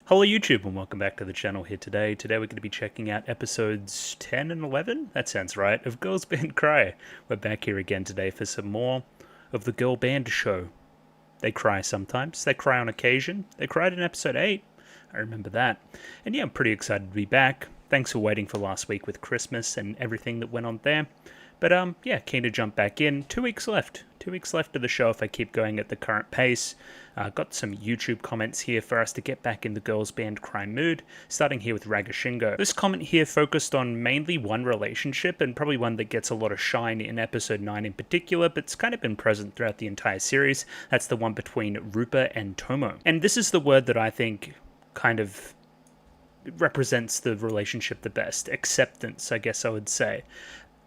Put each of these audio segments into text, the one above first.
Hello YouTube and welcome back to the channel here today. Today we're going to be checking out episodes 10 and 11, that sounds right, of Girls Band Cry. We're back here again today for some more of the girl band show. They cry sometimes, they cry on occasion, they cried in episode 8, I remember that. And yeah, I'm pretty excited to be back. Thanks for waiting for last week with Christmas and everything that went on there. But yeah, keen to jump back in. 2 weeks left. 2 weeks left of the show if I keep going at the current pace. Got some YouTube comments here for us to get back in the girls band crime mood, starting here with Ragashingo. This comment here focused on mainly one relationship, and probably one that gets a lot of shine in episode 9 in particular, but it's kind of been present throughout the entire series. That's the one between Rupa and Tomo. And this is the word that I think kind of represents the relationship the best. Acceptance, I guess I would say.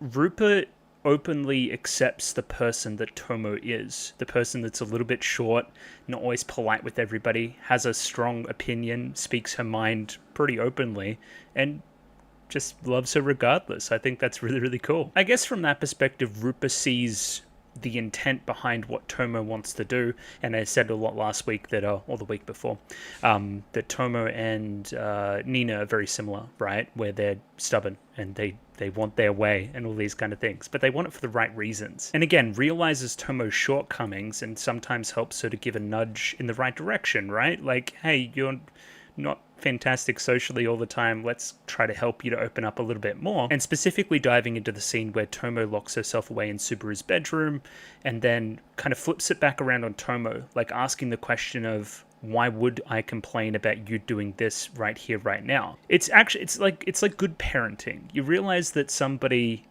Rupa openly accepts the person that Tomo is. The person that's a little bit short, not always polite with everybody, has a strong opinion, speaks her mind pretty openly, and just loves her regardless. I think that's really, really cool. I guess from that perspective, Rupa sees the intent behind what Tomo wants to do, and I said a lot last week that, or the week before, that Tomo and Nina are very similar, right? Where they're stubborn and they want their way and all these kind of things, but they want it for the right reasons. And again, realizes Tomo's shortcomings and sometimes helps her to give a nudge in the right direction, right? Like, hey, you're not fantastic socially all the time, let's try to help you to open up a little bit more. And specifically diving into the scene where Tomo locks herself away in Subaru's bedroom and then kind of flips it back around on Tomo, like asking the question of, why would I complain about you doing this right here, right now? It's like good parenting. You realize that somebody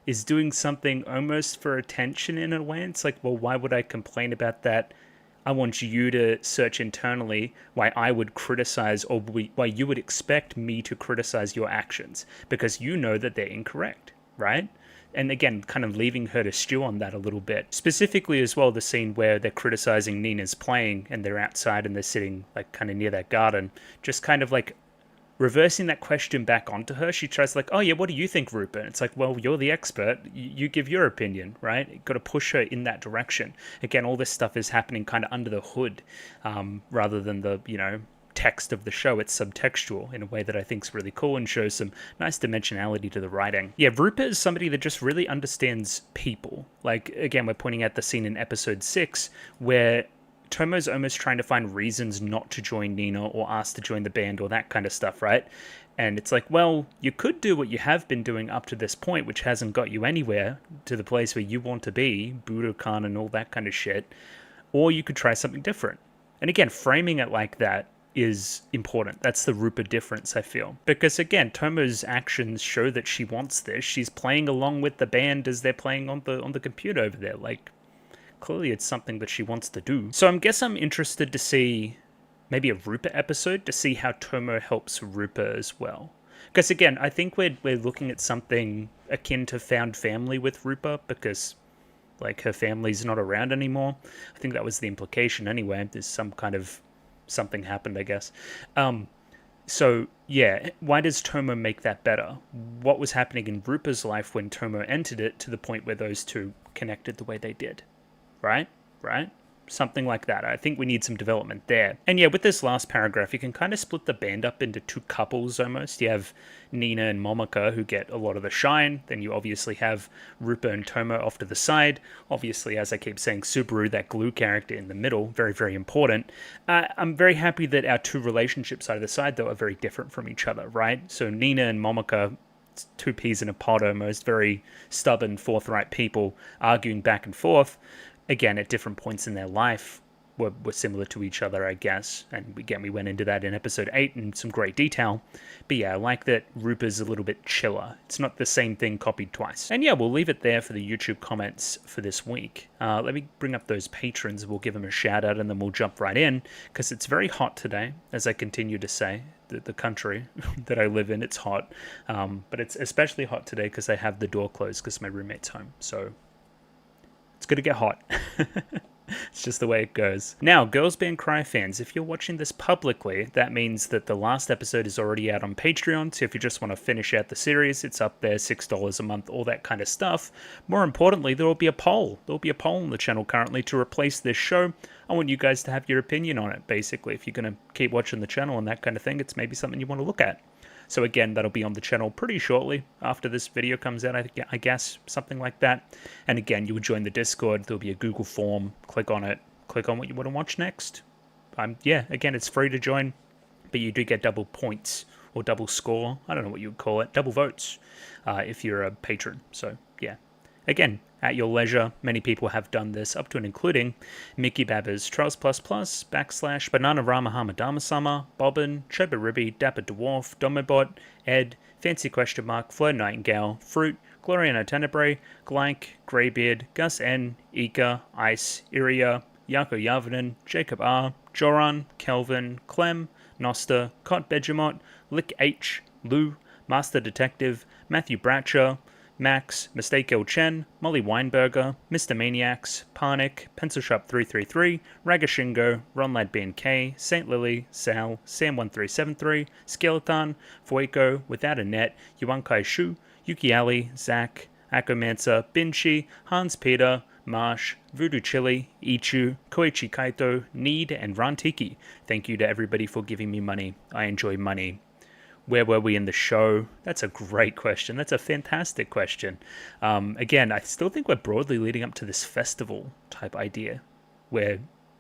is doing something almost for attention in a way. It's like, well, why would I complain about that? I want you to search internally why I would criticize, or why you would expect me to criticize your actions, because you know that they're incorrect, right? And again, kind of leaving her to stew on that a little bit. Specifically as well, the scene where they're criticizing Nina's playing and they're outside and they're sitting like kind of near that garden, just kind of like reversing that question back onto her. She tries like, oh yeah, what do you think, Rupert? It's like, well, you're the expert. You give your opinion, right? You've got to push her in that direction. Again, all this stuff is happening kind of under the hood, rather than the, text of the show. It's subtextual in a way that I think is really cool and shows some nice dimensionality to the writing. Yeah, Rupert is somebody that just really understands people. Like, again, we're pointing out the scene in episode 6 where Tomo's almost trying to find reasons not to join Nina or ask to join the band or that kind of stuff, right? And it's like, well, you could do what you have been doing up to this point, which hasn't got you anywhere to the place where you want to be, Budokan and all that kind of shit, or you could try something different. And again, framing it like that is important. That's the Rupa difference, I feel. Because again, Tomo's actions show that she wants this. She's playing along with the band as they're playing on the computer over there. Like, clearly it's something that she wants to do. So I guess I'm interested to see maybe a Rupa episode to see how Tomo helps Rupa as well. Because again, I think we're looking at something akin to found family with Rupa, because like her family's not around anymore. I think that was the implication anyway. There's some kind of something happened, I guess. So yeah, why does Tomo make that better? What was happening in Rupa's life when Tomo entered it to the point where those two connected the way they did? Right? Something like that. I think we need some development there. And yeah, with this last paragraph, you can kind of split the band up into two couples almost. You have Nina and Momoko, who get a lot of the shine. Then you obviously have Rupa and Tomo off to the side. Obviously, as I keep saying, Subaru, that glue character in the middle, very, very important. I'm very happy that our two relationships side of the side, though, are very different from each other, right? So Nina and Momoko, two peas in a pod almost, very stubborn, forthright people arguing back and forth. Again, at different points in their life, were similar to each other, I guess. And again, we went into that in episode 8 in some great detail. But yeah, I like that Rupa's a little bit chiller. It's not the same thing copied twice. And yeah, we'll leave it there for the YouTube comments for this week. Let me bring up those patrons. We'll give them a shout out and then we'll jump right in, because it's very hot today, as I continue to say. The country that I live in, it's hot. But it's especially hot today because I have the door closed because my roommate's home. So it's going to get hot. It's just the way it goes. Now, Girls Band Cry fans, if you're watching this publicly, that means that the last episode is already out on Patreon, so if you just want to finish out the series, it's up there, $6 a month, all that kind of stuff. More importantly, there will be a poll. There will be a poll on the channel currently to replace this show. I want you guys to have your opinion on it, basically. If you're going to keep watching the channel and that kind of thing, it's maybe something you want to look at. So again, that'll be on the channel pretty shortly after this video comes out, I guess, something like that. And again, you would join the Discord. There'll be a Google form. Click on it. Click on what you want to watch next. Yeah, again, it's free to join, but you do get double points or double score. I don't know what you would call it. Double votes if you're a patron. So yeah, again, at your leisure. Many people have done this, up to and including Mickey Babbers, Charles // Banana Rama Hama Dama Summer, Bobbin, Choba Ribby, Dapper Dwarf, Domobot, Ed, Fancy Question Mark, Flo Nightingale, Fruit, Gloriana Tenebrae, Glank, Greybeard, Gus N, Ika, Ice, Iria, Yako Yavanen, Jacob R, Joran, Kelvin, Clem, Noster, Cot Begemot, Lick H, Lou, Master Detective, Matthew Bratcher, Max, Mistake Chen, Molly Weinberger, Mr. Maniacs, Parnick, Pencil Shop 333, Ragashingo, Ronlad BNK, St. Lily, Sal, Sam1373, Skeleton, Fueco, Without a Net, Yuankai Shu, Yuki Ali, Zach, Akomancer, Binchi, Hans Peter, Marsh, Voodoo Chili, Ichu, Koichi Kaito, Need, and Rantiki. Thank you to everybody for giving me money. I enjoy money. Where were we in the show? That's a great question. That's a fantastic question. Again, I still think we're broadly leading up to this festival type idea where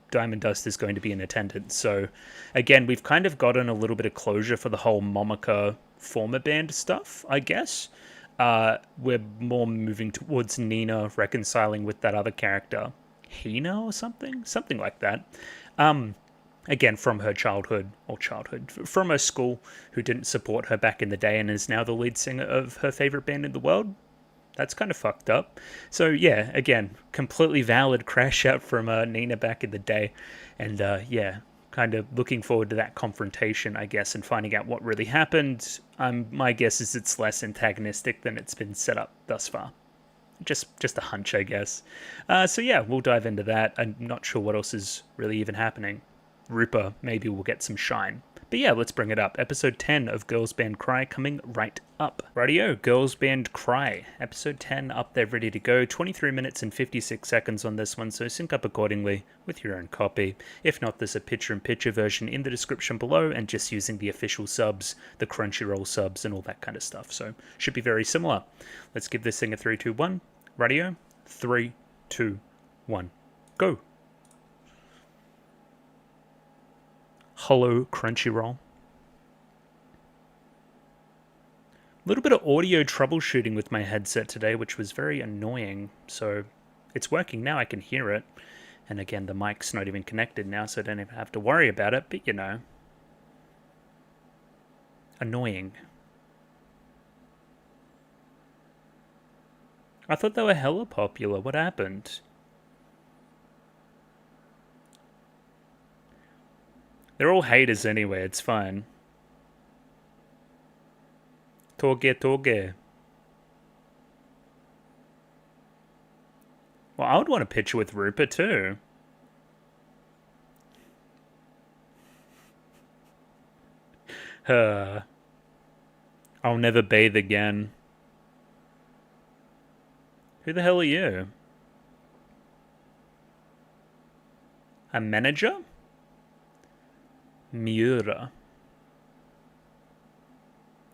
Diamond Dust is going to be in attendance. So again, we've kind of gotten a little bit of closure for the whole Momoko former band stuff, I guess. We're more moving towards Nina reconciling with that other character, Hina or something? Something like that. Again, from her from her school, who didn't support her back in the day and is now the lead singer of her favorite band in the world. That's kind of fucked up. So yeah, again, completely valid crash out from Nina back in the day. And yeah, kind of looking forward to that confrontation, I guess, and finding out what really happened. My guess is it's less antagonistic than it's been set up thus far. Just a hunch, I guess. So yeah, we'll dive into that. I'm not sure what else is really even happening. Rupa, maybe we'll get some shine. But yeah, let's bring it up. Episode 10 of Girls Band Cry coming right up. Rightio, Girls Band Cry. Episode 10 up there, ready to go. 23 minutes and 56 seconds on this one, so sync up accordingly with your own copy. If not, there's a picture-in-picture version in the description below, and just using the official subs, the Crunchyroll subs, and all that kind of stuff. So, should be very similar. Let's give this thing a 3, 2, 1. Rightio, 3, 2, 1. Go! Hello, Crunchyroll. A little bit of audio troubleshooting with my headset today, which was very annoying. So it's working now, I can hear it. And again, the mic's not even connected now, so I don't even have to worry about it. But you know, annoying. I thought they were hella popular. What happened? They're all haters anyway, it's fine. Toge. Well, I would want a picture with Rupa too. I'll never bathe again. Who the hell are you? A manager? Miura.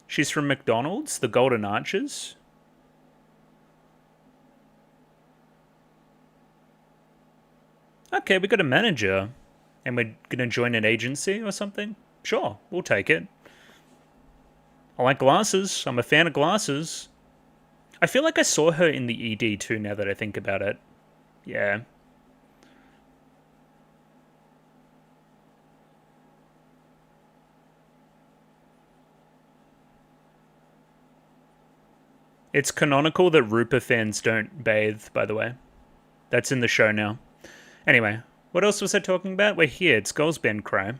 She's from McDonald's, the Golden Arches. Okay, we got a manager. And we're gonna join an agency or something? Sure, we'll take it. I like glasses. I'm a fan of glasses. I feel like I saw her in the ED too, now that I think about it. Yeah. It's canonical that Rupa fans don't bathe, by the way. That's in the show now. Anyway, what else was I talking about? We're here. It's Girls Band Cry.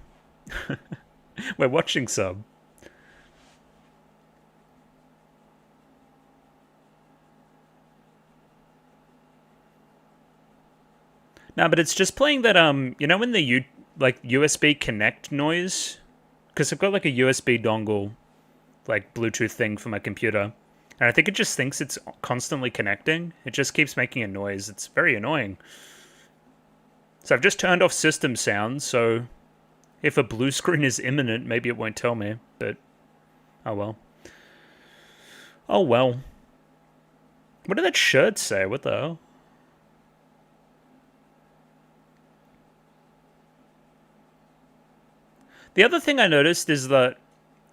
We're watching some. No, but it's just playing that, you know when the like USB connect noise? Because I've got like a USB dongle, like Bluetooth thing for my computer. And I think it just thinks it's constantly connecting. It just keeps making a noise. It's very annoying. So I've just turned off system sounds, so if a blue screen is imminent, maybe it won't tell me, but oh well. Oh well. What did that shirt say? What the hell? The other thing I noticed is that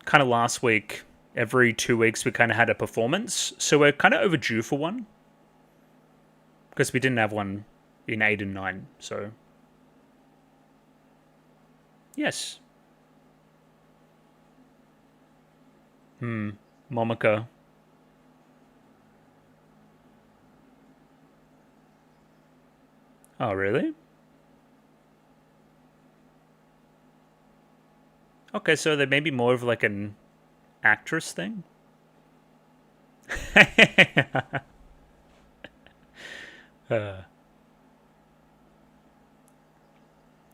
kind of last week, every 2 weeks, we kind of had a performance. So we're kind of overdue for one. Because we didn't have one in 8 and 9, so. Yes. Momika. Oh, really? Okay, so they may be more of like an actress thing? uh,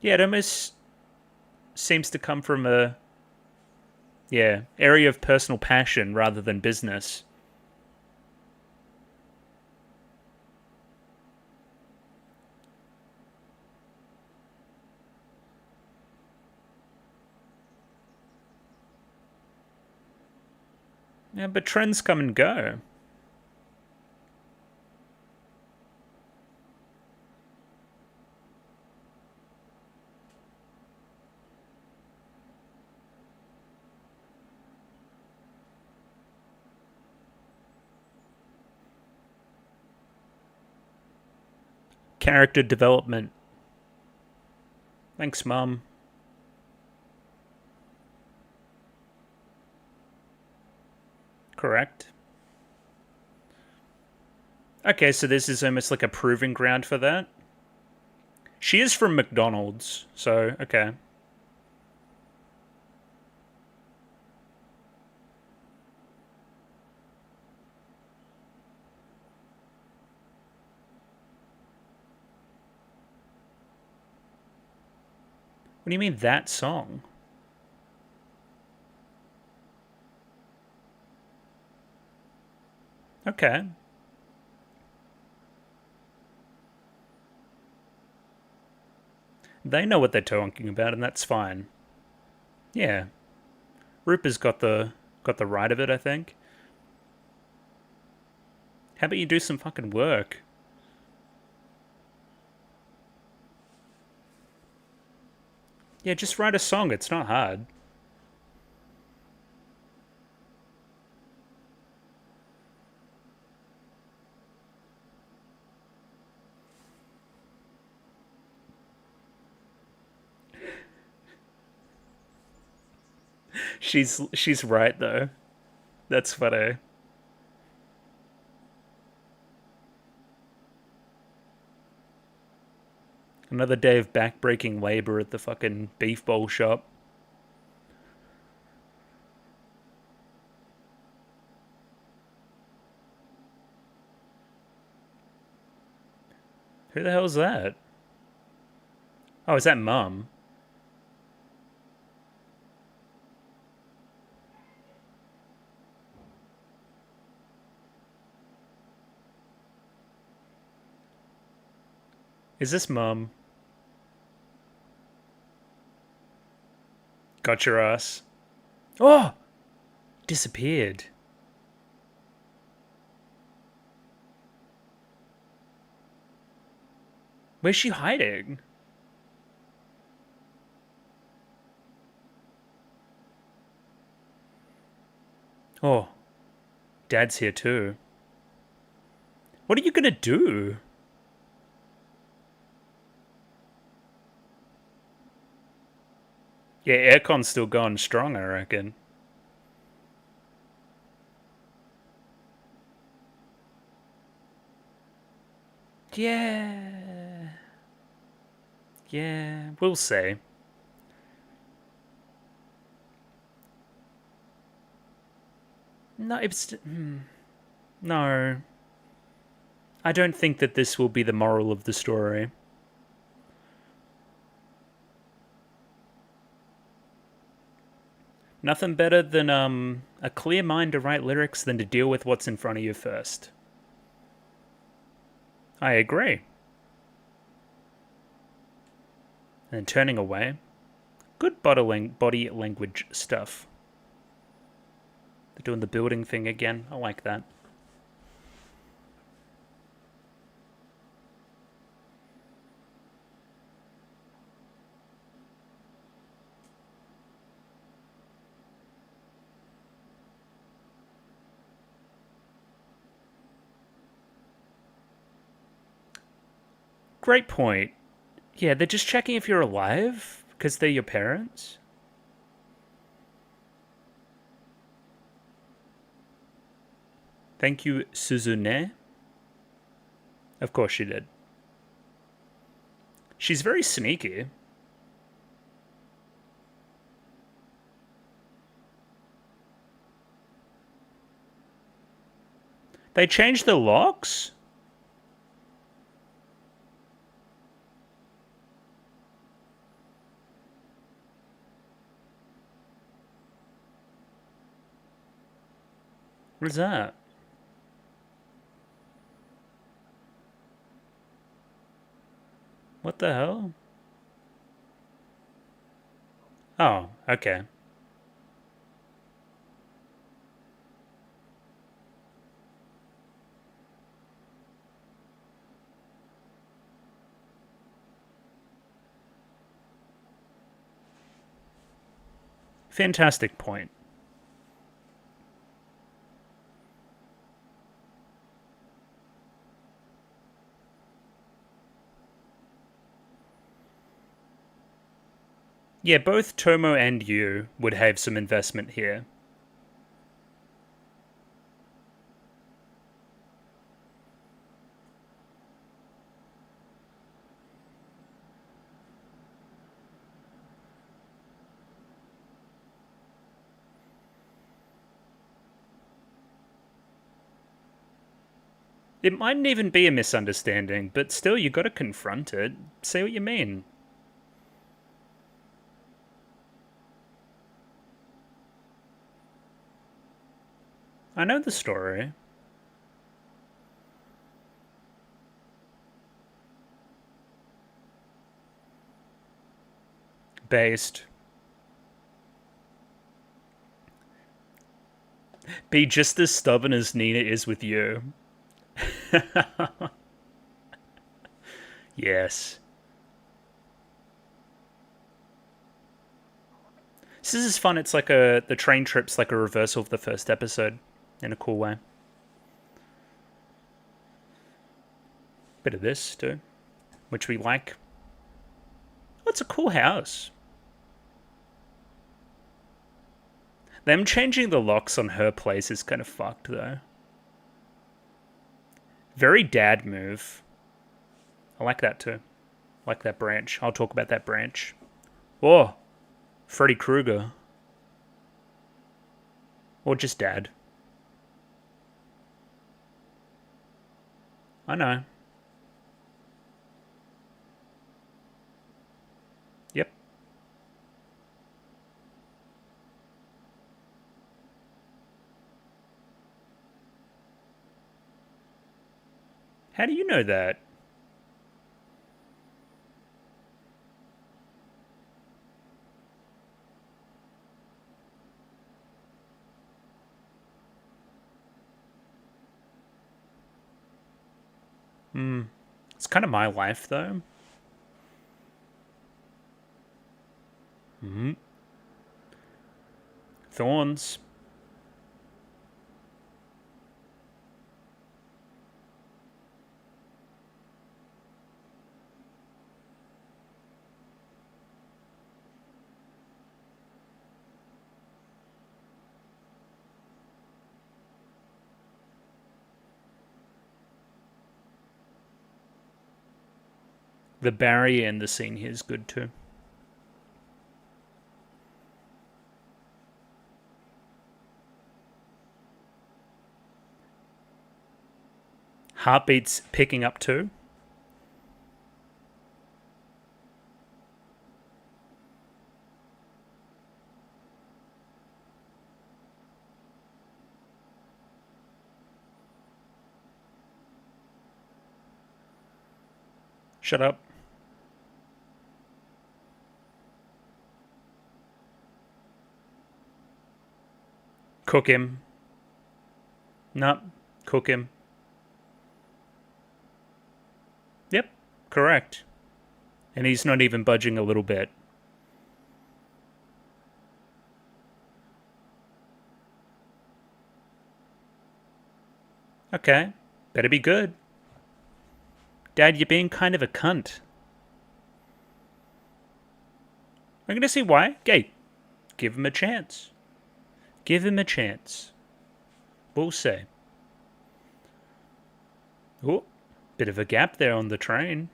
yeah, it almost seems to come from a area of personal passion rather than business. Yeah, but trends come and go. Character development. Thanks, Mum. Correct. Okay, so this is almost like a proving ground for that. She is from McDonald's, so okay. What do you mean that song? Okay. They know what they're talking about, and that's fine. Yeah. Rupert's got the right of it, I think. How about you do some fucking work? Yeah, just write a song. It's not hard. She's right though. That's funny. Another day of backbreaking labor at the fucking beef bowl shop. Who the hell's that? Oh, is that Mum? Is this Mum? Got your ass. Oh! Disappeared. Where's she hiding? Oh, Dad's here too. What are you gonna do? Yeah, aircon's still going strong, I reckon. Yeah. Yeah, we'll see. No, no. I don't think that this will be the moral of the story. Nothing better than a clear mind to write lyrics than to deal with what's in front of you first. I agree. And turning away. Good body language stuff. They're doing the building thing again. I like that. Great point. Yeah, they're just checking if you're alive because they're your parents. Thank you, Suzune. Of course she did. She's very sneaky. They changed the locks? What is that? What the hell? Oh, okay. Fantastic point. Yeah, both Tomo and you would have some investment here. It mightn't even be a misunderstanding, but still, you gotta confront it. Say what you mean. I know the story. Based. Be just as stubborn as Nina is with you. Yes. This is fun. It's like the train trip's like a reversal of the first episode in a cool way. Bit of this too, which we like. Oh, it's a cool house. Them changing the locks on her place is kind of fucked though. Very dad move. I like that too. I like that branch. I'll talk about that branch. Oh, Freddy Krueger. Or just dad. I know. Yep. How do you know that? It's kind of my life, though. Thorns. The barrier in the scene here is good, too. Heartbeats picking up, too. Shut up. Cook him. Nope. Cook him. Yep. Correct. And he's not even budging a little bit. Okay. Better be good. Dad, you're being kind of a cunt. I'm gonna see why. Hey, give him a chance. Give him a chance. We'll see. Oh, bit of a gap there on the train.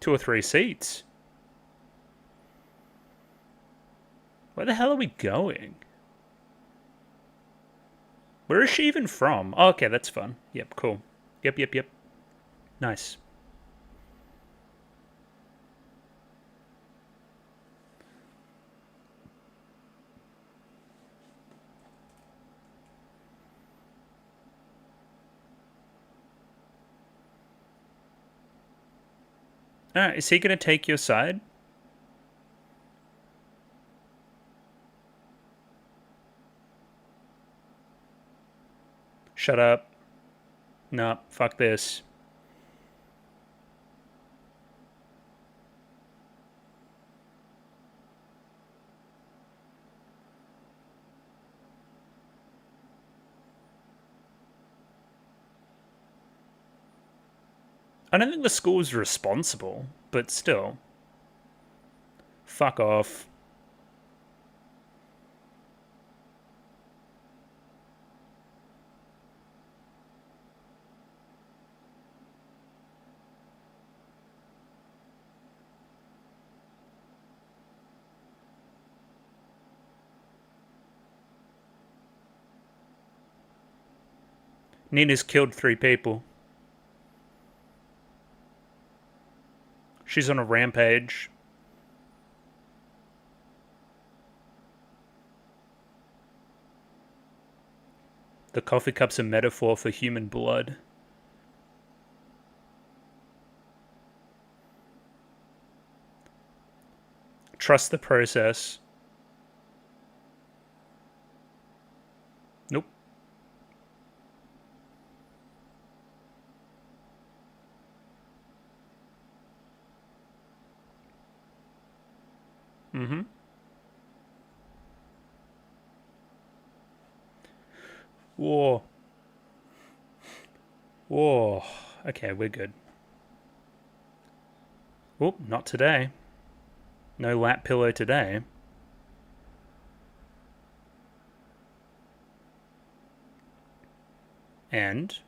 2 or 3 seats. Where the hell are we going? Where is she even from? Oh, okay, that's fun. Yep, cool. Yep. Nice. Alright, is he going to take your side? Shut up. Nah, fuck this. I don't think the school's responsible, but still. Fuck off. Nina's killed 3 people. She's on a rampage. The coffee cup's a metaphor for human blood. Trust the process. Nope. Mm-hmm. Whoa. Whoa. Okay, we're good. Oop, not today. No lap pillow today. And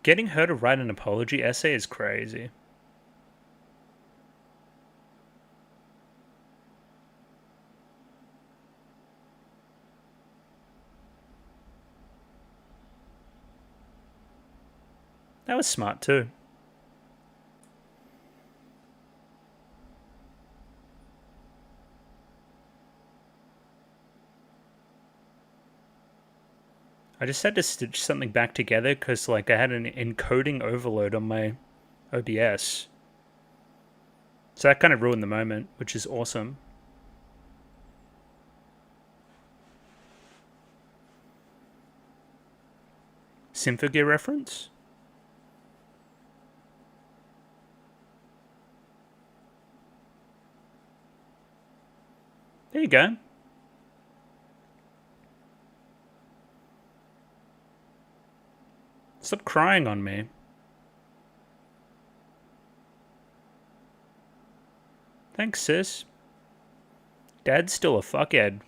getting her to write an apology essay is crazy. That was smart too. I just had to stitch something back together because like I had an encoding overload on my OBS. So that kind of ruined the moment, which is awesome. Symphogear reference? There you go. Stop crying on me. Thanks, sis. Dad's still a fuckhead.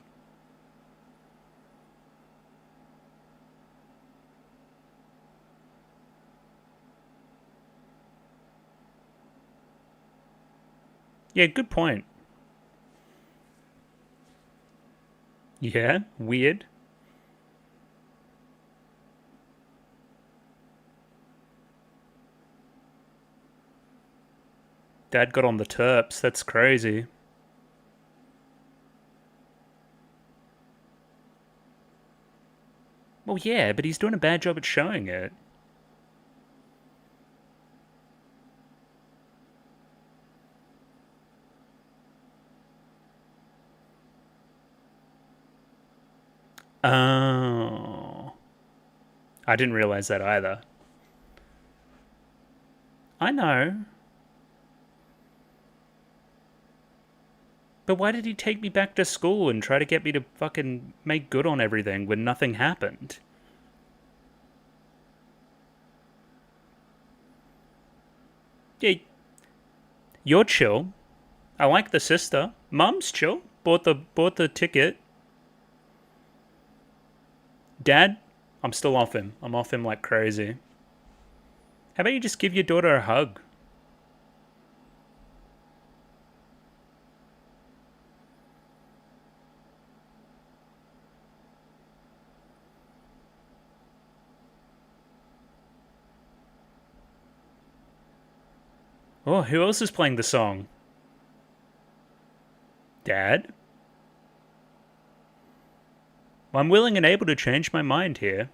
Yeah, good point. Yeah, weird. Dad got on the terps, that's crazy. Well, yeah, but he's doing a bad job at showing it. Oh. I didn't realize that either. I know. But why did he take me back to school and try to get me to fucking make good on everything when nothing happened? Yeah, you're chill. I like the sister. Mum's chill. Bought the ticket. Dad, I'm still off him. I'm off him like crazy. How about you just give your daughter a hug? Oh, who else is playing the song? Dad? Well, I'm willing and able to change my mind here.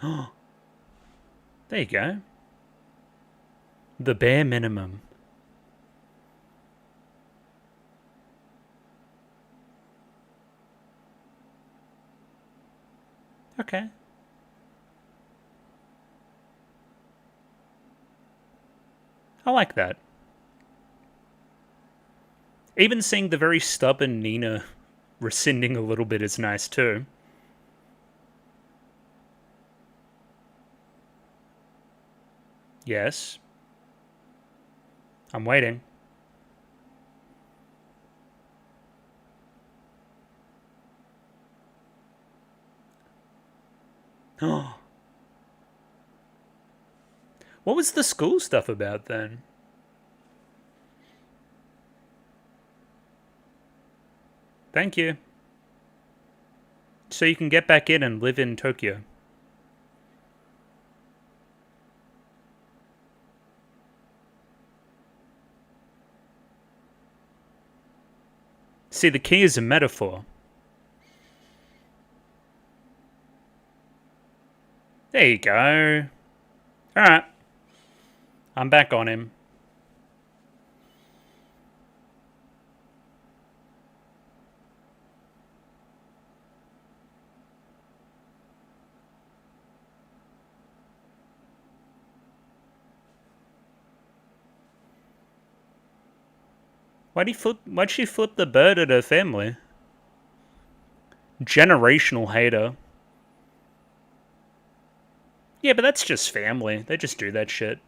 Oh, there you go. The bare minimum. Okay. I like that. Even seeing the very stubborn Nina rescinding a little bit is nice too. Yes. I'm waiting. Oh. What was the school stuff about then? Thank you. So you can get back in and live in Tokyo. See, the key is a metaphor. There you go. Alright. I'm back on him. Why'd she flip the bird at her family? Generational hater. Yeah, but that's just family. They just do that shit.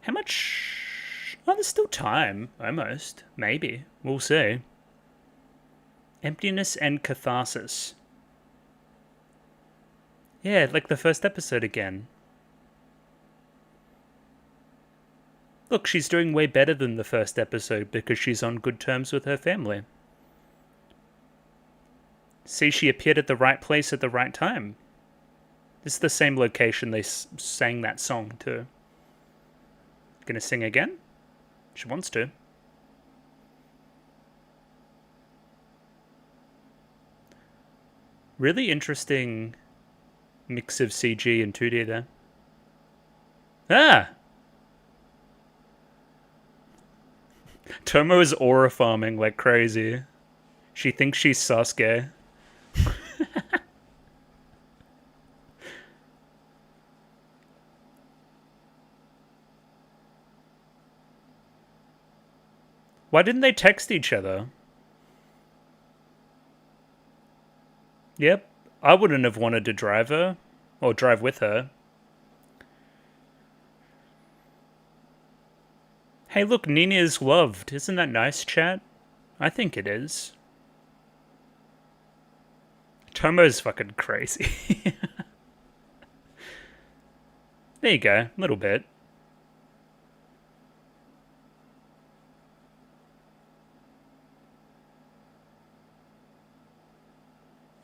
How much? Oh, there's still time. Almost. Maybe. We'll see. Emptiness and catharsis. Yeah, like the first episode again. Look, she's doing way better than the first episode because she's on good terms with her family. See, she appeared at the right place at the right time. This is the same location they sang that song to. Gonna sing again? She wants to. Really interesting mix of CG and 2D there. Ah! Tomo is aura farming like crazy. She thinks she's Sasuke. Why didn't they text each other? Yep. I wouldn't have wanted to drive her. Or drive with her. Hey, look, Nina is loved. Isn't that nice, chat? I think it is. Tomo's fucking crazy. There you go. A little bit.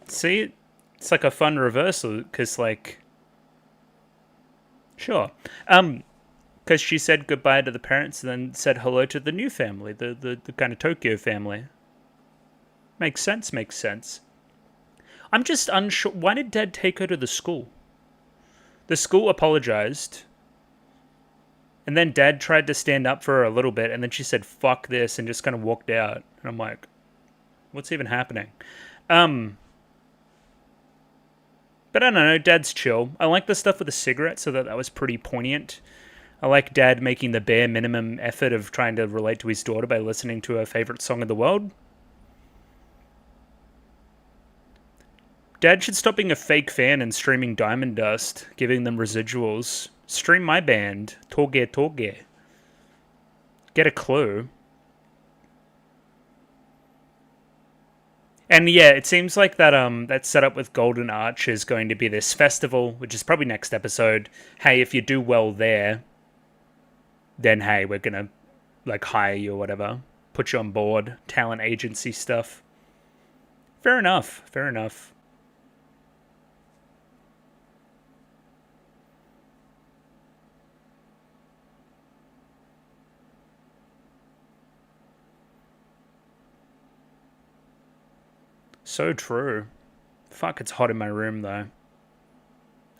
See, it's like a fun reversal, because, like... Sure. Because she said goodbye to the parents and then said hello to the new family, the kind of Tokyo family. Makes sense, makes sense. I'm just unsure. Why did Dad take her to the school? The school apologized. And then Dad tried to stand up for her a little bit, and then she said, fuck this, and just kind of walked out. And I'm like, what's even happening? But I don't know, Dad's chill. I like the stuff with the cigarette, so that was pretty poignant. I like Dad making the bare minimum effort of trying to relate to his daughter by listening to her favorite song in the world. Dad should stop being a fake fan and streaming Diamond Dust, giving them residuals. Stream my band, Toge Toge. Get a clue. And yeah, it seems like that setup with Golden Arch is going to be this festival, which is probably next episode. Hey, if you do well there, then hey, we're gonna like hire you or whatever, put you on board, talent agency stuff. Fair enough, fair enough. So true. Fuck, it's hot in my room, though.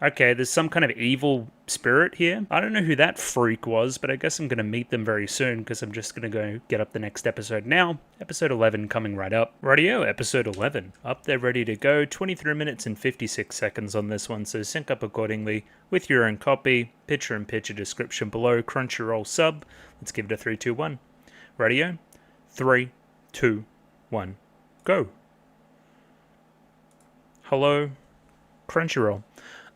Okay, there's some kind of evil spirit here. I don't know who that freak was, but I guess I'm going to meet them very soon, because I'm just going to go get up the next episode now. Episode 11 coming right up. Radio, episode 11. Up there, ready to go. 23 minutes and 56 seconds on this one, so sync up accordingly with your own copy. Picture and picture description below. Crunchyroll sub. Let's give it a 3, 2, 1. Radio, 3, 2, 1. Go. Hello, Crunchyroll.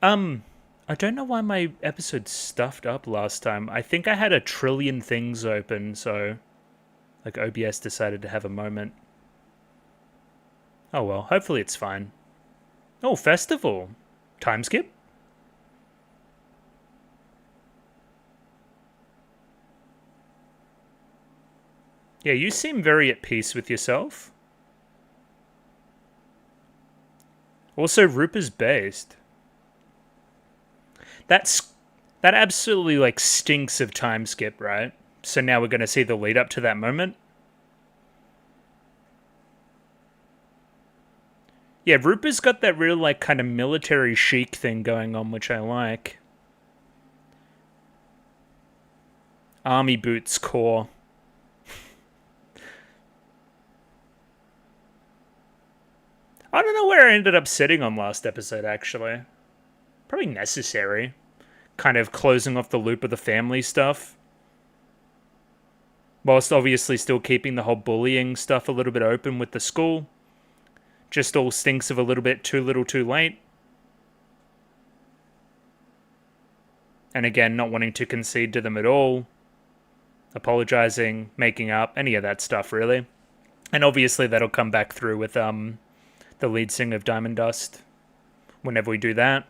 I don't know why my episode stuffed up last time. I think I had a trillion things open, so like OBS decided to have a moment. Oh well, hopefully it's fine. Oh, festival. Time skip? Yeah, you seem very at peace with yourself. Also, Rupa's based. That absolutely like stinks of time skip, right? So now we're going to see the lead up to that moment. Yeah, Rupa's got that real like kind of military chic thing going on, which I like. Army boots core. I don't know where I ended up sitting on last episode, actually. Probably necessary. Kind of closing off the loop of the family stuff. Whilst obviously still keeping the whole bullying stuff a little bit open with the school. Just all stinks of a little bit too little too late. And again, not wanting to concede to them at all. Apologizing, making up, any of that stuff, really. And obviously that'll come back through with the lead singer of Diamond Dust whenever we do that,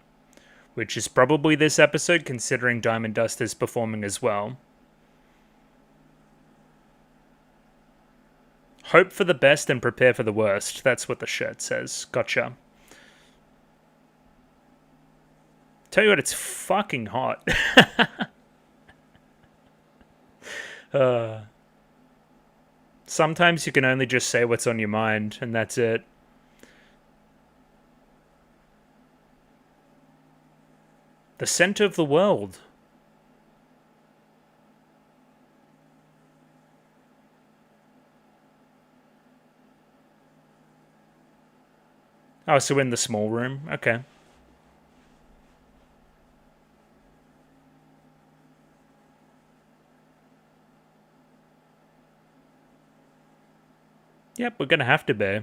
which is probably this episode, considering Diamond Dust is performing as well. Hope for the best and prepare for the worst. That's what the shirt says. Gotcha. Tell you what, it's fucking hot. Sometimes you can only just say what's on your mind, and that's it. The center of the world. Oh, so in the small room? Okay. Yep, we're gonna have to be.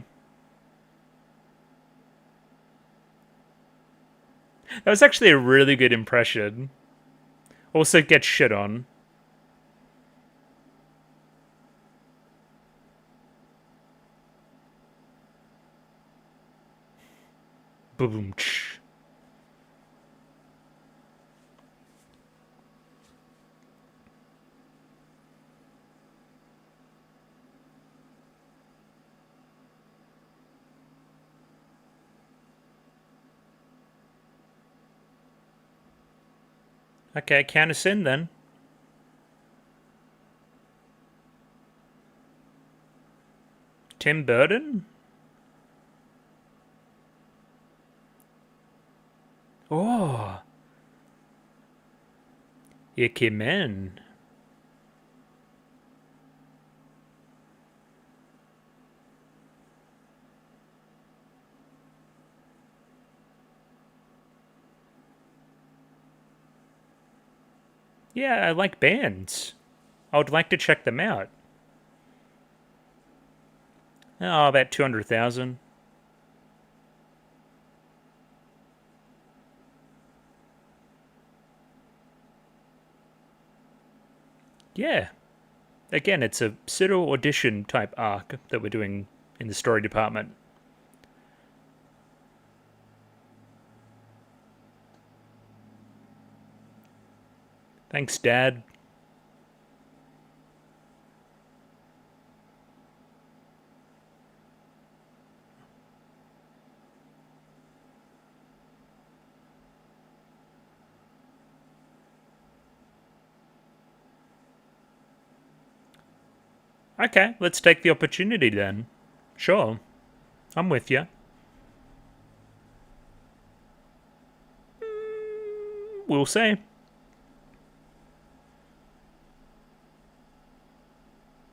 That was actually a really good impression. Also get shit on. Boom. Okay, count us in then. Tim Burton? Oh, Icky Men. Yeah, I like bands. I would like to check them out. Oh, about 200,000. Yeah. Again, it's a pseudo audition type arc that we're doing in the story department. Thanks, Dad. Okay, let's take the opportunity then. Sure, I'm with you. We'll see.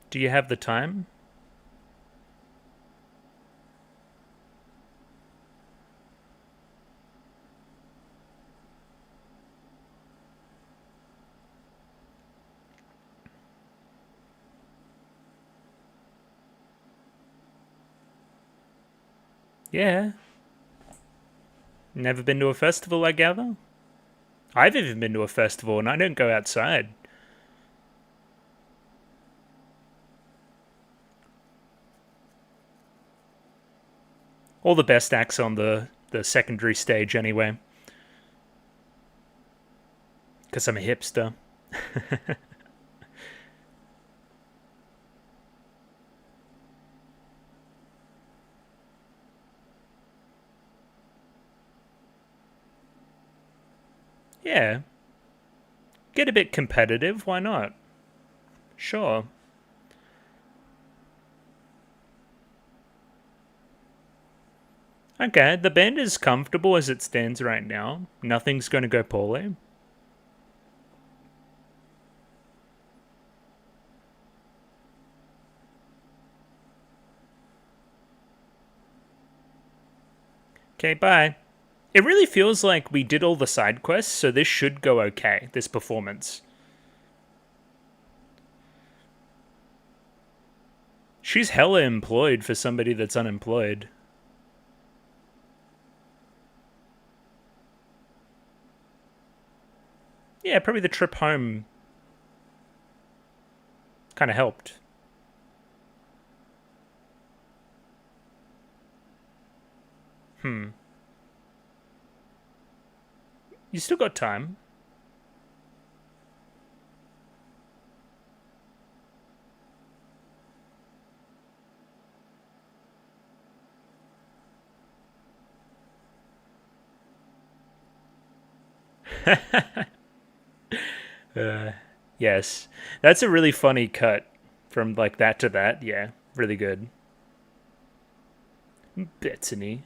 Do you have the time? Yeah. Never been to a festival, I gather? I've even been to a festival and I don't go outside. All the best acts on the secondary stage, anyway. Because I'm a hipster. Yeah. Get a bit competitive, why not? Sure. Okay, the band is comfortable as it stands right now. Nothing's going to go poorly. Okay, bye. It really feels like we did all the side quests, so this should go okay, this performance. She's hella employed for somebody that's unemployed. Yeah, probably the trip home kind of helped. You still got time. Yes. That's a really funny cut from like that to that. Yeah, really good. Betsany.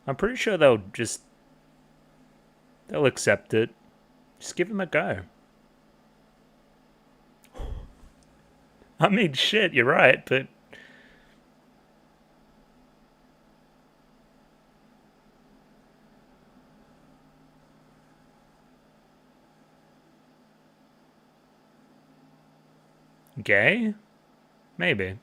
I'm pretty sure they'll accept it. Just give them a go. I mean, shit, you're right, but gay? Maybe.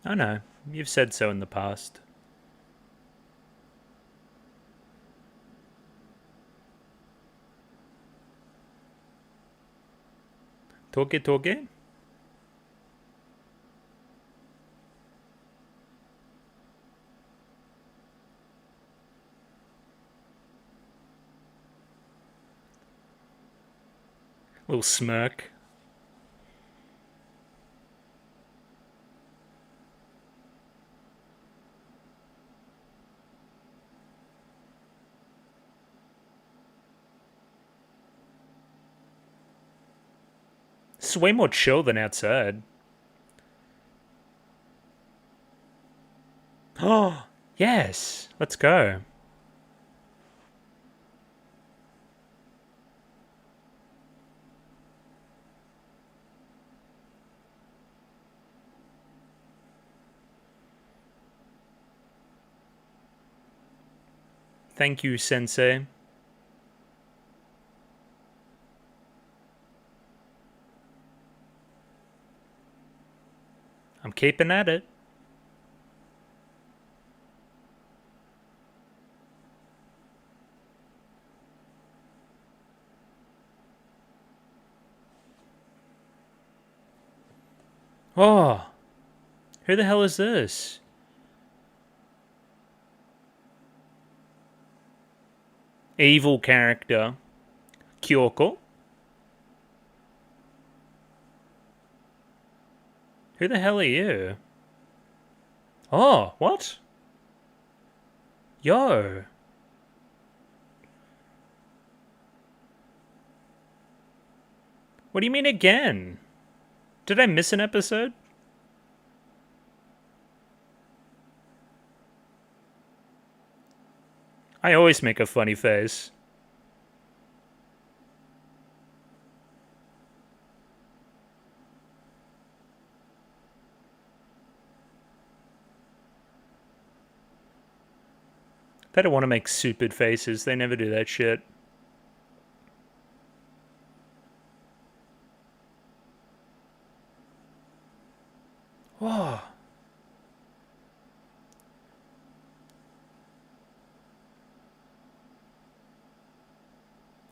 I know. You've said so in the past. Toge toge? Little smirk. It's way more chill than outside. Oh, yes. Let's go. Thank you, Sensei. I'm keeping at it. Oh, who the hell is this? Evil character. Kyoko? Who the hell are you? Oh, what? Yo. What do you mean again? Did I miss an episode? I always make a funny face. They don't want to make stupid faces. They never do that shit. Whoa.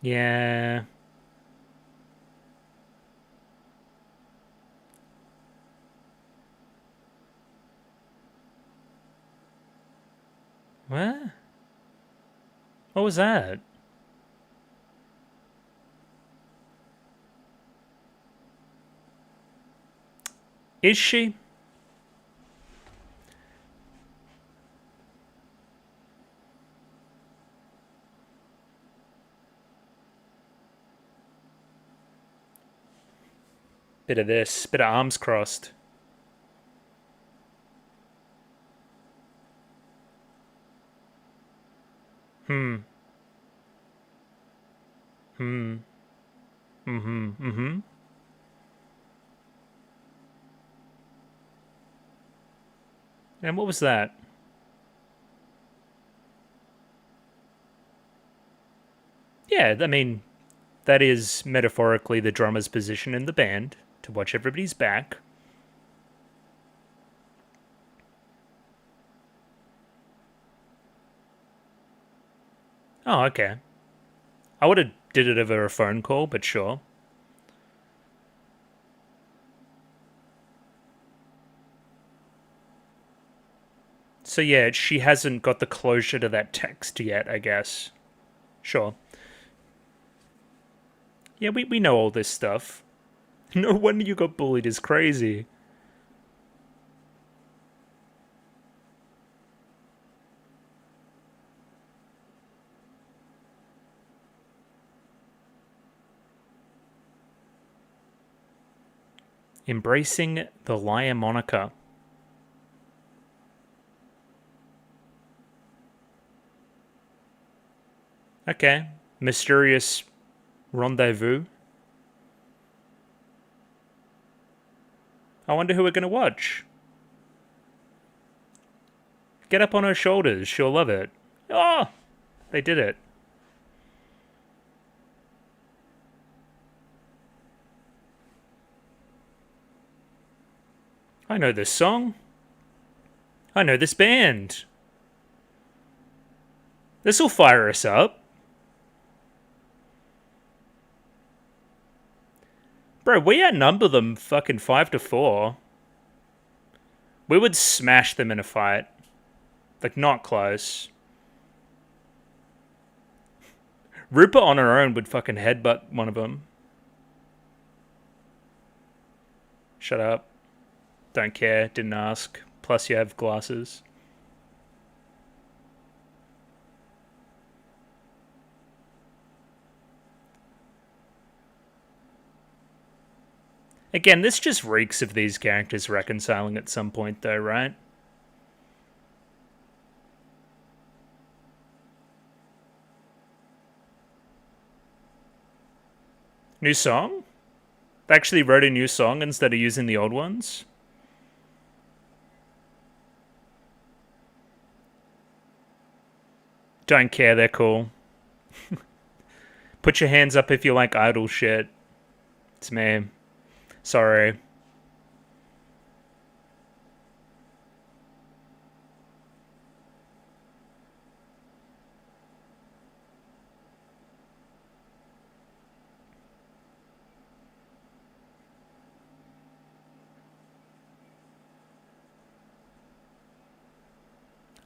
Yeah. What? What was that? Is she? Bit of this, bit of arms crossed. Hmm. Hmm. Mm-hmm. Mm-hmm. And what was that? Yeah, I mean, that is metaphorically the drummer's position in the band, to watch everybody's back. Oh, okay. I would have did it over a phone call, but sure. So yeah, she hasn't got the closure to that text yet, I guess. Sure. Yeah, we know all this stuff. No wonder you got bullied is crazy. Embracing the liar moniker. Okay. Mysterious rendezvous. I wonder who we're gonna watch. Get up on her shoulders, she'll love it. Oh! They did it. I know this song. I know this band. This'll fire us up. Bro, we outnumber them fucking 5-4. We would smash them in a fight. Like, not close. Rupa on her own would fucking headbutt one of them. Shut up. Don't care. Didn't ask. Plus you have glasses. Again, this just reeks of these characters reconciling at some point though, right? New song? They actually wrote a new song instead of using the old ones? Don't care, they're cool. Put your hands up if you like idol shit. It's me. Sorry.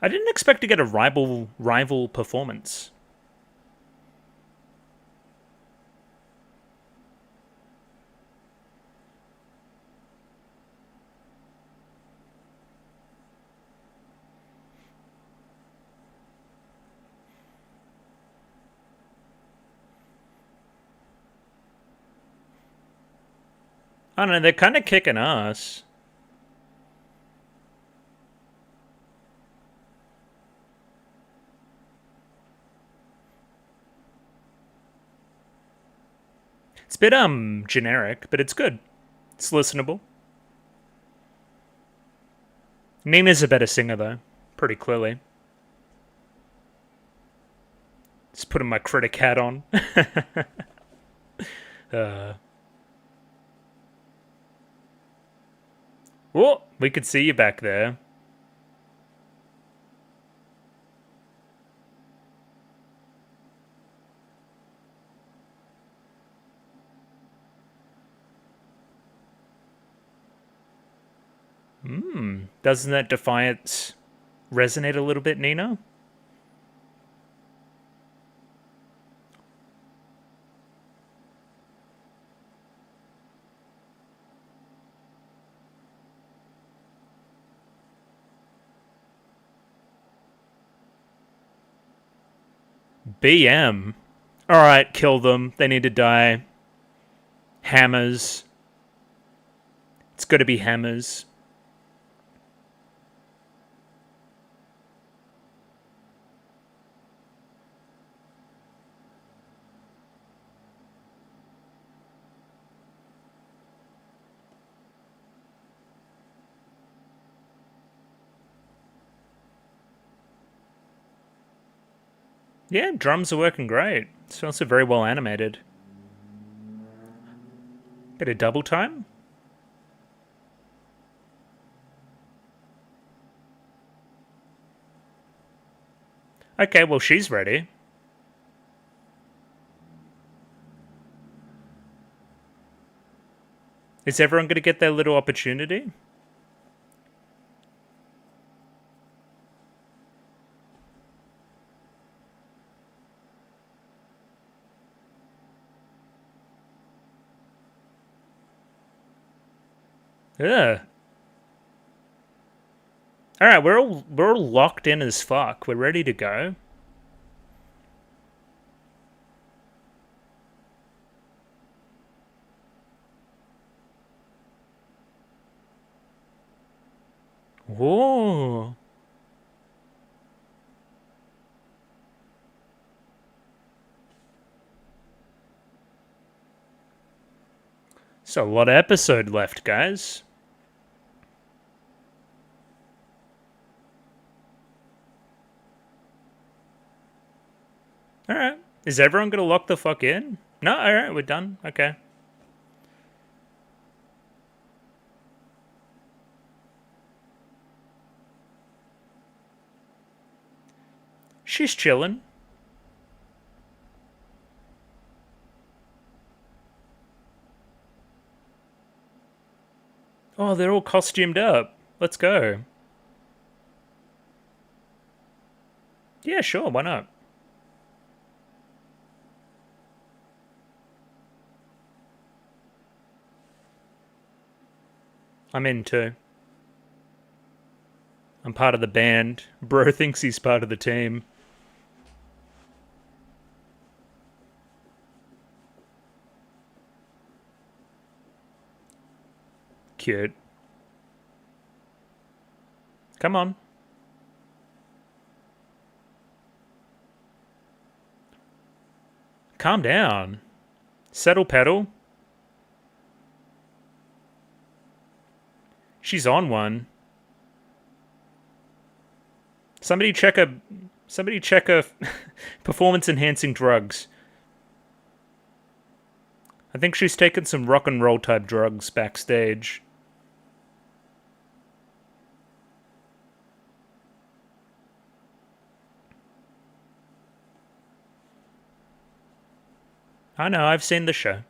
I didn't expect to get a rival performance. I don't know, they're kind of kicking ass. It's a bit, generic, but it's good. It's listenable. Nina's a better singer, though. Pretty clearly. Just putting my critic hat on. Whoa, we could see you back there. Doesn't that defiance resonate a little bit, Nina? BM. Alright, kill them. They need to die. Hammers. It's gotta be hammers. Yeah, drums are working great. It's also very well animated. Bit of double time? Okay, well, she's ready. Is everyone going to get their little opportunity? Yeah. Alright, we're all locked in as fuck. We're ready to go. Whoa. So a lot of episode left, guys. Alright. Is everyone gonna lock the fuck in? No? Alright, we're done. Okay. she's chilling. Oh, they're all costumed up. Let's go. Yeah, sure, why not? I'm in too. I'm part of the band. Bro thinks he's part of the team. Cute. Come on. Calm down. Settle pedal. She's on one. Somebody check a performance enhancing drugs. I think she's taken some rock and roll type drugs backstage. I know, I've seen the show.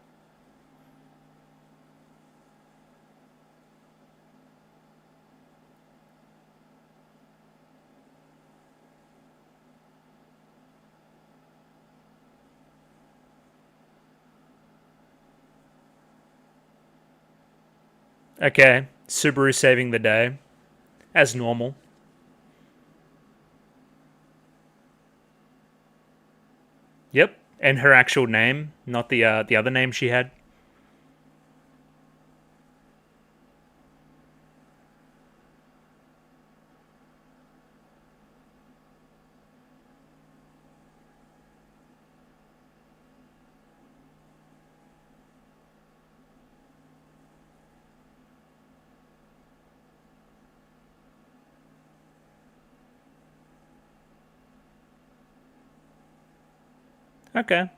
Okay, Subaru saving the day. As normal. Yep, and her actual name, not the other name she had. Okay.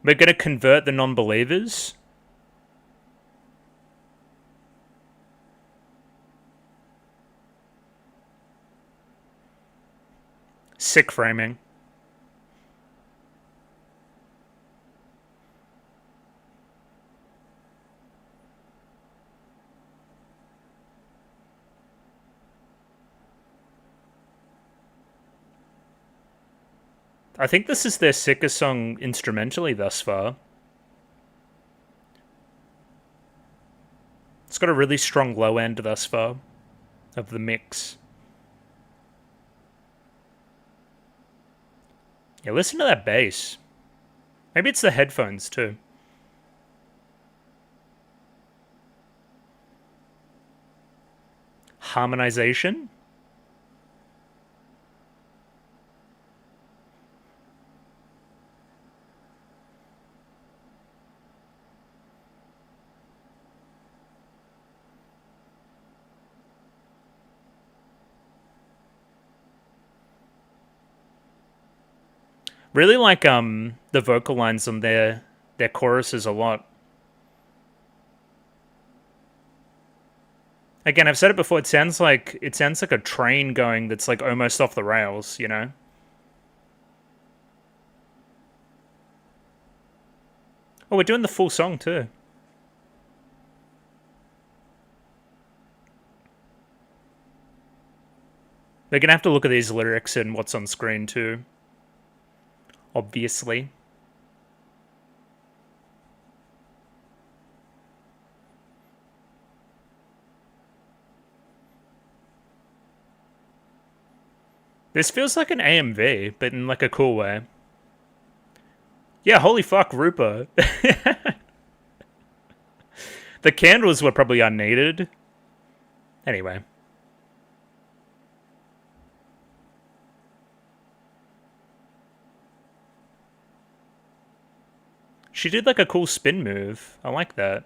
We're gonna convert the non-believers? Sick framing. I think this is their sickest song instrumentally thus far. It's got a really strong low end thus far of the mix. Yeah, listen to that bass. Maybe it's the headphones too. Harmonization? Really like the vocal lines on their choruses a lot. Again, I've said it before, it sounds like a train going that's like almost off the rails, you know? Oh, we're doing the full song too. We're gonna have to look at these lyrics and what's on screen too. Obviously. This feels like an AMV, but in like a cool way. Yeah, holy fuck, Rupa. The candles were probably unneeded. Anyway. She did like a cool spin move. I like that.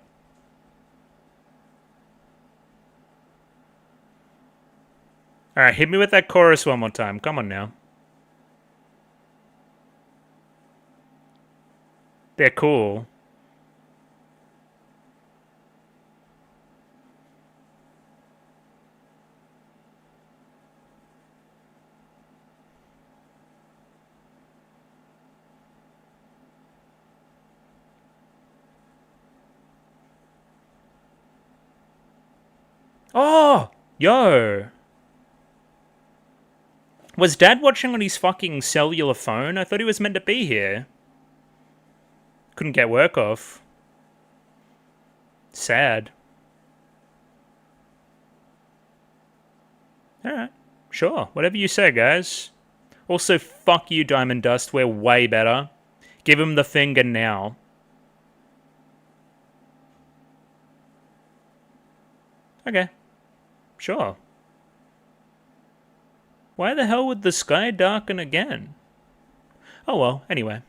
Alright, hit me with that chorus one more time. Come on now. They're cool. Oh! Yo! Was Dad watching on his fucking cellular phone? I thought he was meant to be here. Couldn't get work off. Sad. Alright. Sure. Whatever you say, guys. Also, fuck you, Diamond Dust. We're way better. Give him the finger now. Okay. Sure. Why the hell would the sky darken again? Oh well, anyway.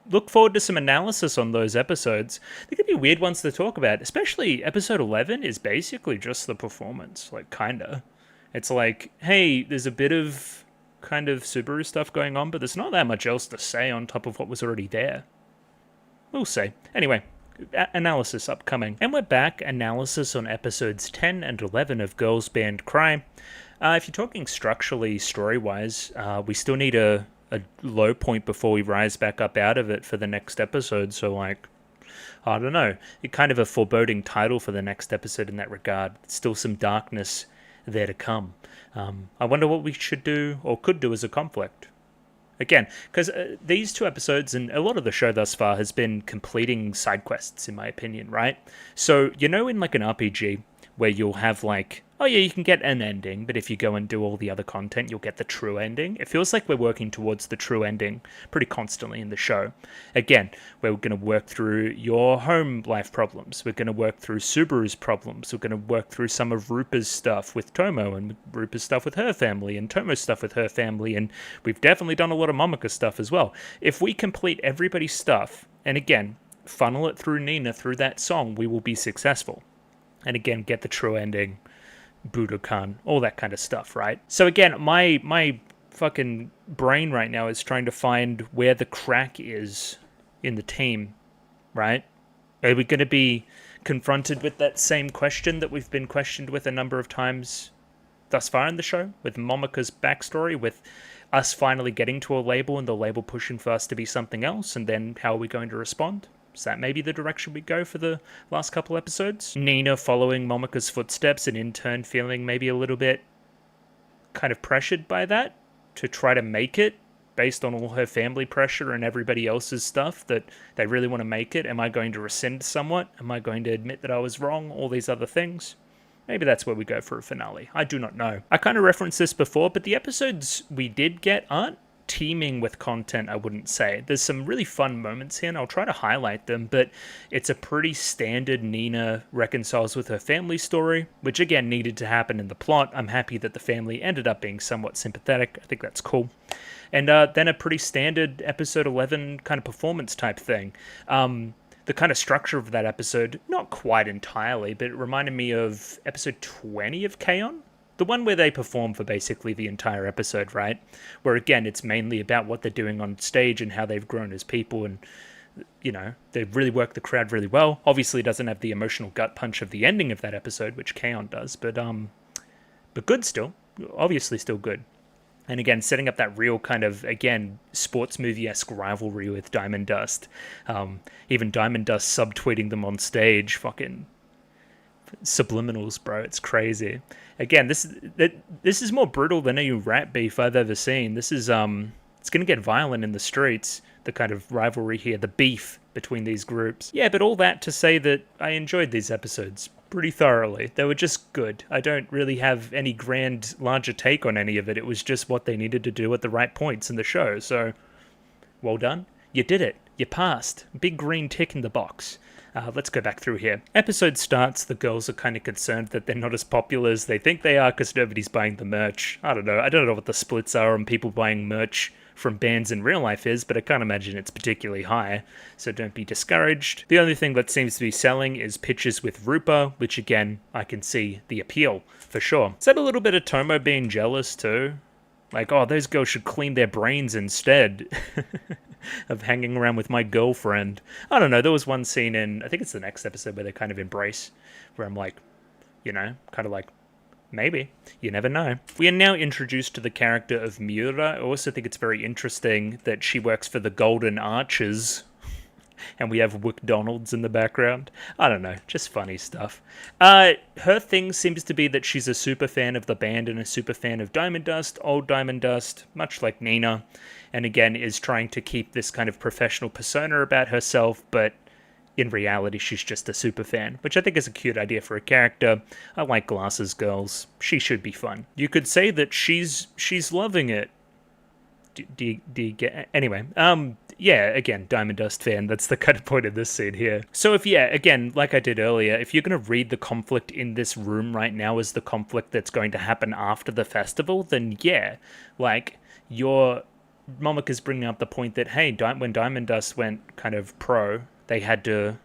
Look forward to some analysis on those episodes. They're going to be weird ones to talk about, especially episode 11 is basically just the performance, like, kinda. It's like, hey, there's a bit of kind of Subaru stuff going on, but there's not that much else to say on top of what was already there. We'll see. Anyway, analysis upcoming. And we're back, analysis on episodes 10 and 11 of Girls Band Cry. If you're talking structurally, story-wise, we still need a low point before we rise back up out of it for the next episode, so, like, I don't know. It's kind of a foreboding title for the next episode in that regard. Still some darkness there to come. I wonder what we should do, or could do, as a conflict. Again, because these two episodes and a lot of the show thus far has been completing side quests, in my opinion, right? So, you know, in like an RPG where you'll have like, oh yeah, you can get an ending, but if you go and do all the other content, you'll get the true ending. It feels like we're working towards the true ending pretty constantly in the show. Again, we're going to work through your home life problems. We're going to work through Subaru's problems. We're going to work through some of Rupa's stuff with Tomo, and Rupa's stuff with her family, and Tomo's stuff with her family, and we've definitely done a lot of Momoko stuff as well. If we complete everybody's stuff, and again, funnel it through Nina, through that song, we will be successful. And again, get the true ending, Budokan, all that kind of stuff, right? So again, my fucking brain right now is trying to find where the crack is in the team, right? Are we going to be confronted with that same question that we've been questioned with a number of times thus far in the show, with Momoko's backstory, with us finally getting to a label and the label pushing for us to be something else, and then how are we going to respond? Is that maybe the direction we go for the last couple episodes? Nina following Momoko's footsteps and in turn feeling maybe a little bit kind of pressured by that to try to make it based on all her family pressure and everybody else's stuff, that they really want to make it. Am I going to rescind somewhat? Am I going to admit that I was wrong? All these other things. Maybe that's where we go for a finale. I do not know. I kind of referenced this before, but the episodes we did get aren't teeming with content, I wouldn't say. There's some really fun moments here, and I'll try to highlight them, but it's a pretty standard Nina reconciles with her family story, which again needed to happen in the plot. I'm happy that the family ended up being somewhat sympathetic. I think that's cool. And then a pretty standard episode 11 kind of performance type thing. The kind of structure of that episode, not quite entirely, but it reminded me of episode 20 of K-On! The one where they perform for basically the entire episode, right? Where again, it's mainly about what they're doing on stage and how they've grown as people, and, you know, they really work the crowd really well. Obviously, it doesn't have the emotional gut punch of the ending of that episode, which K-On! Does, but good still. Obviously still good. And again, setting up that real kind of, again, sports movie-esque rivalry with Diamond Dust. Even Diamond Dust subtweeting them on stage, fucking subliminals, bro. It's crazy. Again, this is more brutal than any rap beef I've ever seen. This is it's gonna get violent in the streets. The kind of rivalry here, the beef between these groups. Yeah, but all that to say that I enjoyed these episodes pretty thoroughly. They were just good. I don't really have any grand, larger take on any of it. It was just what they needed to do at the right points in the show. So, well done. You did it. You passed. Big green tick in the box. Let's go back through here. Episode starts, the girls are kind of concerned that they're not as popular as they think they are because nobody's buying the merch. I don't know what the splits are on people buying merch from bands in real life is, but I can't imagine it's particularly high, so don't be discouraged. The only thing that seems to be selling is pictures with Rupa, which again, I can see the appeal, for sure. Is that a little bit of Tomo being jealous too? Like, oh, those girls should clean their brains instead of hanging around with my girlfriend. I don't know, there was one scene in, I think it's the next episode, where they kind of embrace, where I'm like, you know, kind of like, maybe. You never know. We are now introduced to the character of Miura. I also think it's very interesting that she works for the Golden Archers. and we have McDonald's in the background. I don't know, just funny stuff. Her thing seems to be that she's a super fan of the band and a super fan of Diamond Dust, old Diamond Dust, much like Nina, and again is trying to keep this kind of professional persona about herself, but in reality she's just a super fan, which I think is a cute idea for a character. I like glasses girls. She should be fun. You could say that she's loving it. Do you get... Anyway, yeah, again, Diamond Dust fan, that's the kind of point of this scene here. So if, yeah, again, like I did earlier, if you're going to read the conflict in this room right now as the conflict that's going to happen after the festival, then yeah, like, your... Momoka's bringing up the point that, hey, when Diamond Dust went kind of pro, they had to,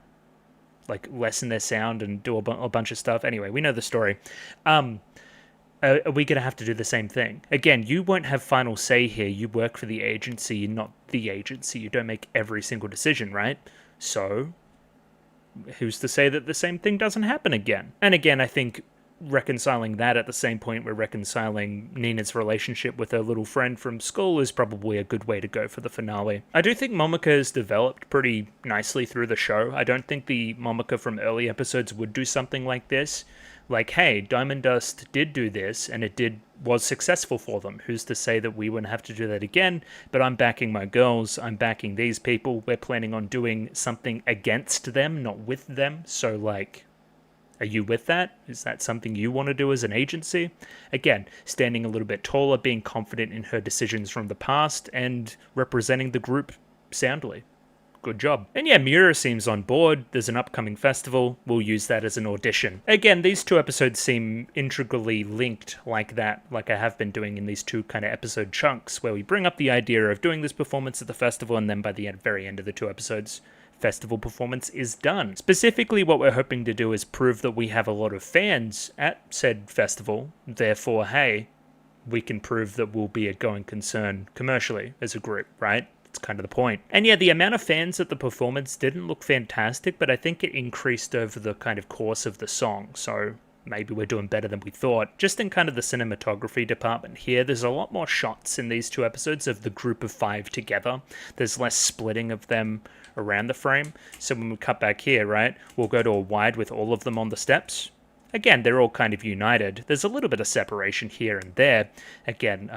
like, lessen their sound and do a bunch of stuff. Anyway, we know the story. Are we going to have to do the same thing? Again, you won't have final say here. You work for the agency, you're not the agency. You don't make every single decision, right? So, who's to say that the same thing doesn't happen again? And again, I think reconciling that at the same point we're reconciling Nina's relationship with her little friend from school is probably a good way to go for the finale. I do think Momoka has developed pretty nicely through the show. I don't think the Momoka from early episodes would do something like this. Like, hey, Diamond Dust did do this, and it was successful for them. Who's to say that we wouldn't have to do that again? But I'm backing my girls. I'm backing these people. We're planning on doing something against them, not with them. So, like, are you with that? Is that something you want to do as an agency? Again, standing a little bit taller, being confident in her decisions from the past, and representing the group soundly. Good job. And yeah, Miura seems on board. There's an upcoming festival. We'll use that as an audition. Again, these two episodes seem integrally linked like that, like I have been doing in these two kind of episode chunks, where we bring up the idea of doing this performance at the festival, and then by the very end of the two episodes, festival performance is done. Specifically, what we're hoping to do is prove that we have a lot of fans at said festival. Therefore, hey, we can prove that we'll be a going concern commercially as a group, right? Kind of the point. And yeah, the amount of fans at the performance didn't look fantastic, but I think it increased over the kind of course of the song, so maybe we're doing better than we thought. Just in kind of the cinematography department here, there's a lot more shots in these two episodes of the group of five together. There's less splitting of them around the frame, so when we cut back here, right, we'll go to a wide with all of them on the steps. Again, they're all kind of united. There's a little bit of separation here and there. Again,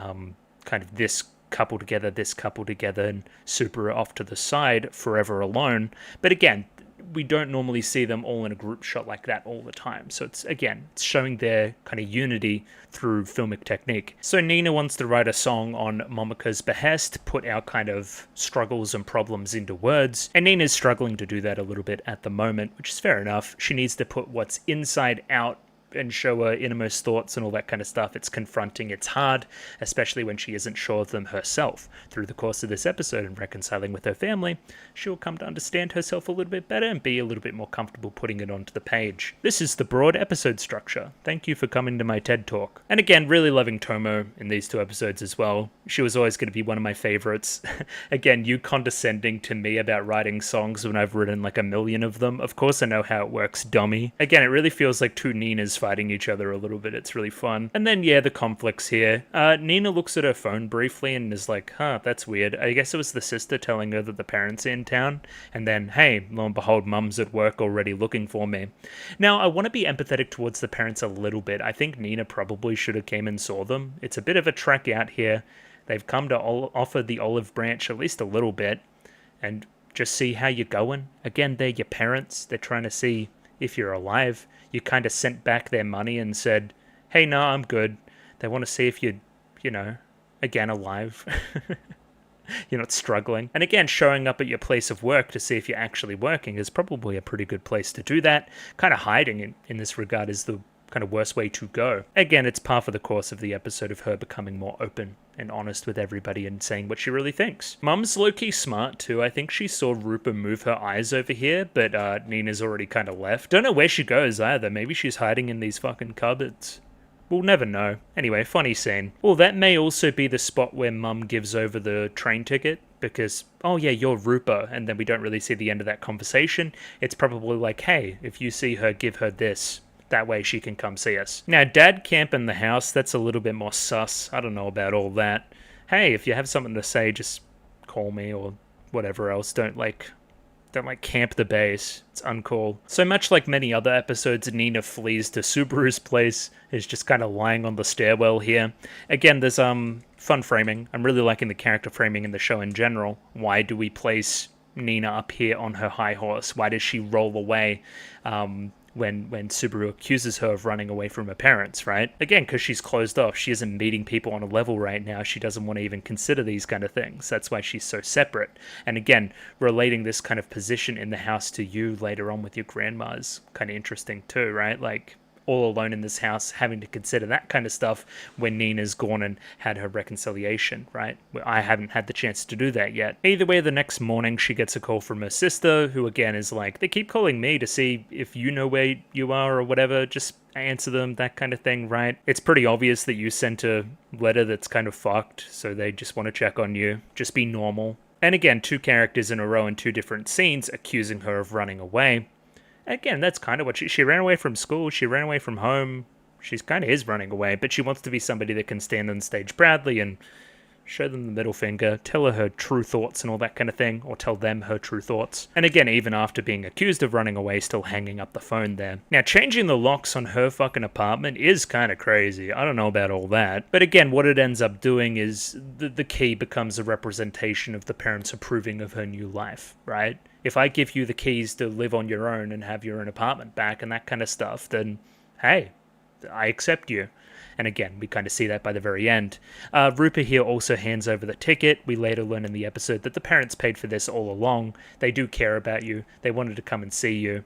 kind of this couple together, and Super off to the side, forever alone. But again, we don't normally see them all in a group shot like that all the time. So it's showing their kind of unity through filmic technique. So Nina wants to write a song on Momoka's behest, put our kind of struggles and problems into words. And Nina's struggling to do that a little bit at the moment, which is fair enough. She needs to put what's inside out and show her innermost thoughts and all that kind of stuff. It's confronting, it's hard, especially when she isn't sure of them herself. Through the course of this episode and reconciling with her family, she'll come to understand herself a little bit better and be a little bit more comfortable putting it onto the page. This is the broad episode structure. Thank you for coming to my TED Talk. And again, really loving Tomo in these two episodes as well. She was always going to be one of my favorites. Again, you condescending to me about writing songs when I've written like a million of them. Of course I know how it works, dummy. Again, it really feels like two Ninas fighting each other a little bit. It's really fun. And then, yeah, the conflicts here. Nina looks at her phone briefly and is like, huh, that's weird. I guess it was the sister telling her that the parents are in town. And then, hey, lo and behold, mum's at work already looking for me. Now, I want to be empathetic towards the parents a little bit. I think Nina probably should have came and saw them. It's a bit of a trek out here. They've come to offer the olive branch at least a little bit and just see how you're going. Again, they're your parents. They're trying to see if you're alive. You kind of sent back their money and said, hey, no, I'm good. They want to see if you're, again, alive. You're not struggling. And again, showing up at your place of work to see if you're actually working is probably a pretty good place to do that. Kind of hiding in this regard is the kind of worst way to go. Again, it's par for the course of the episode of her becoming more open and honest with everybody and saying what she really thinks. Mum's low-key smart too. I think she saw Rupa move her eyes over here, but Nina's already kind of left. Don't know where she goes either. Maybe she's hiding in these fucking cupboards. We'll never know. Anyway, funny scene. Well, that may also be the spot where Mum gives over the train ticket because, oh yeah, you're Rupa, and then we don't really see the end of that conversation. It's probably like, hey, if you see her, give her this. That way she can come see us. Now, Dad camp in the house, that's a little bit more sus. I don't know about all that. Hey, if you have something to say, just call me or whatever else. Don't, Don't like camp the base. It's uncool. So much like many other episodes, Nina flees to Subaru's place, is just kind of lying on the stairwell here. Again, there's fun framing. I'm really liking the character framing in the show in general. Why do we place Nina up here on her high horse? Why does she roll away when Subaru accuses her of running away from her parents, right? Again, because she's closed off. She isn't meeting people on a level right now. She doesn't want to even consider these kind of things. That's why she's so separate. And again, relating this kind of position in the house to you later on with your grandma is kind of interesting too, right? Like, all alone in this house, having to consider that kind of stuff when Nina's gone and had her reconciliation, right? I haven't had the chance to do that yet. Either way, the next morning she gets a call from her sister, who again is like, they keep calling me to see if you know where you are or whatever, just answer them, that kind of thing, right? It's pretty obvious that you sent a letter that's kind of fucked, so they just want to check on you. Just be normal. And again, 2 characters in a row in 2 different scenes accusing her of running away. Again, that's kind of what she ran away from school, she ran away from home, she's kind of is running away, but she wants to be somebody that can stand on stage proudly and show them the middle finger, tell her true thoughts and all that kind of thing, or tell them her true thoughts. And again, even after being accused of running away, still hanging up the phone there. Now, changing the locks on her fucking apartment is kind of crazy. I don't know about all that. But again, what it ends up doing is the key becomes a representation of the parents approving of her new life, right? If I give you the keys to live on your own and have your own apartment back and that kind of stuff, then hey, I accept you. And again, we kind of see that by the very end. Rupert here also hands over the ticket. We later learn in the episode that the parents paid for this all along. They do care about you. They wanted to come and see you.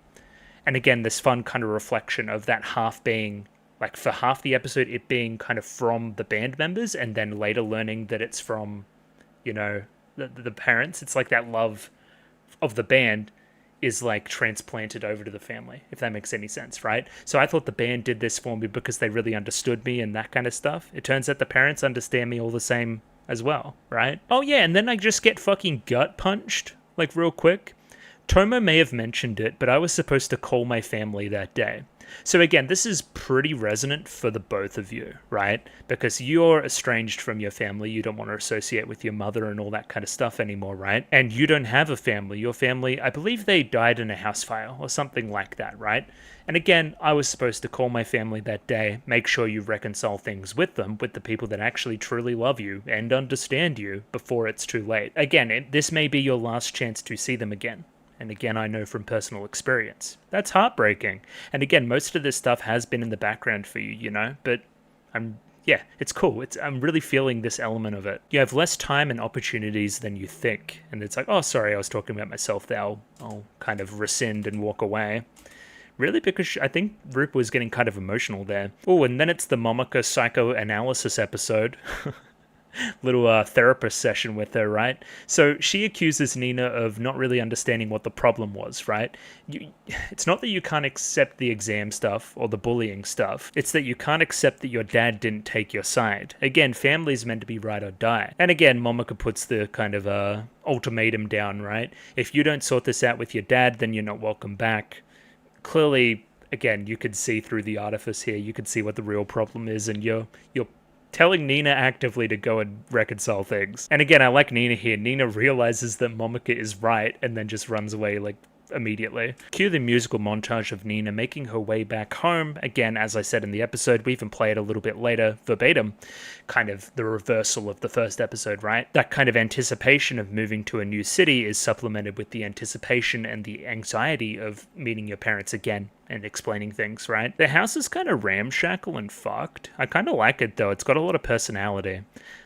And again, this fun kind of reflection of that half being, like for half the episode, it being kind of from the band members, and then later learning that it's from, you know, the parents. It's like that love of the band is like transplanted over to the family, if that makes any sense, right? So I thought the band did this for me because they really understood me and that kind of stuff. It turns out the parents understand me all the same as well, right? Oh yeah, and then I just get fucking gut punched, like real quick. Tomo may have mentioned it, but I was supposed to call my family that day. So again, this is pretty resonant for the both of you, right? Because you're estranged from your family, you don't want to associate with your mother and all that kind of stuff anymore, right? And you don't have a family. Your family, I believe they died in a house fire or something like that, right? And again, I was supposed to call my family that day, make sure you reconcile things with them, with the people that actually truly love you and understand you before it's too late. Again, this may be your last chance to see them again. And again, I know from personal experience. That's heartbreaking. And again, most of this stuff has been in the background for you, you know? But it's cool. I'm really feeling this element of it. You have less time and opportunities than you think. And it's like, oh, sorry, I was talking about myself there. I'll kind of rescind and walk away. Really? Because I think Rupe was getting kind of emotional there. Oh, and then it's the Momoko psychoanalysis episode. Little therapist session with her, right? So she accuses Nina of not really understanding what the problem was, right? It's not that you can't accept the exam stuff or the bullying stuff. It's that you can't accept that your dad didn't take your side. Again, family's meant to be ride or die. And again, Momoko puts the kind of ultimatum down, right? If you don't sort this out with your dad, then you're not welcome back. Clearly, again, you could see through the artifice here. You could see what the real problem is, and you're telling Nina actively to go and reconcile things. And again, I like Nina here. Nina realizes that Momoko is right and then just runs away like immediately. Cue the musical montage of Nina making her way back home. Again, as I said in the episode, we even play it a little bit later, verbatim, kind of the reversal of the first episode, right? That kind of anticipation of moving to a new city is supplemented with the anticipation and the anxiety of meeting your parents again and explaining things, right? The house is kind of ramshackle and fucked. I kind of like it though. It's got a lot of personality.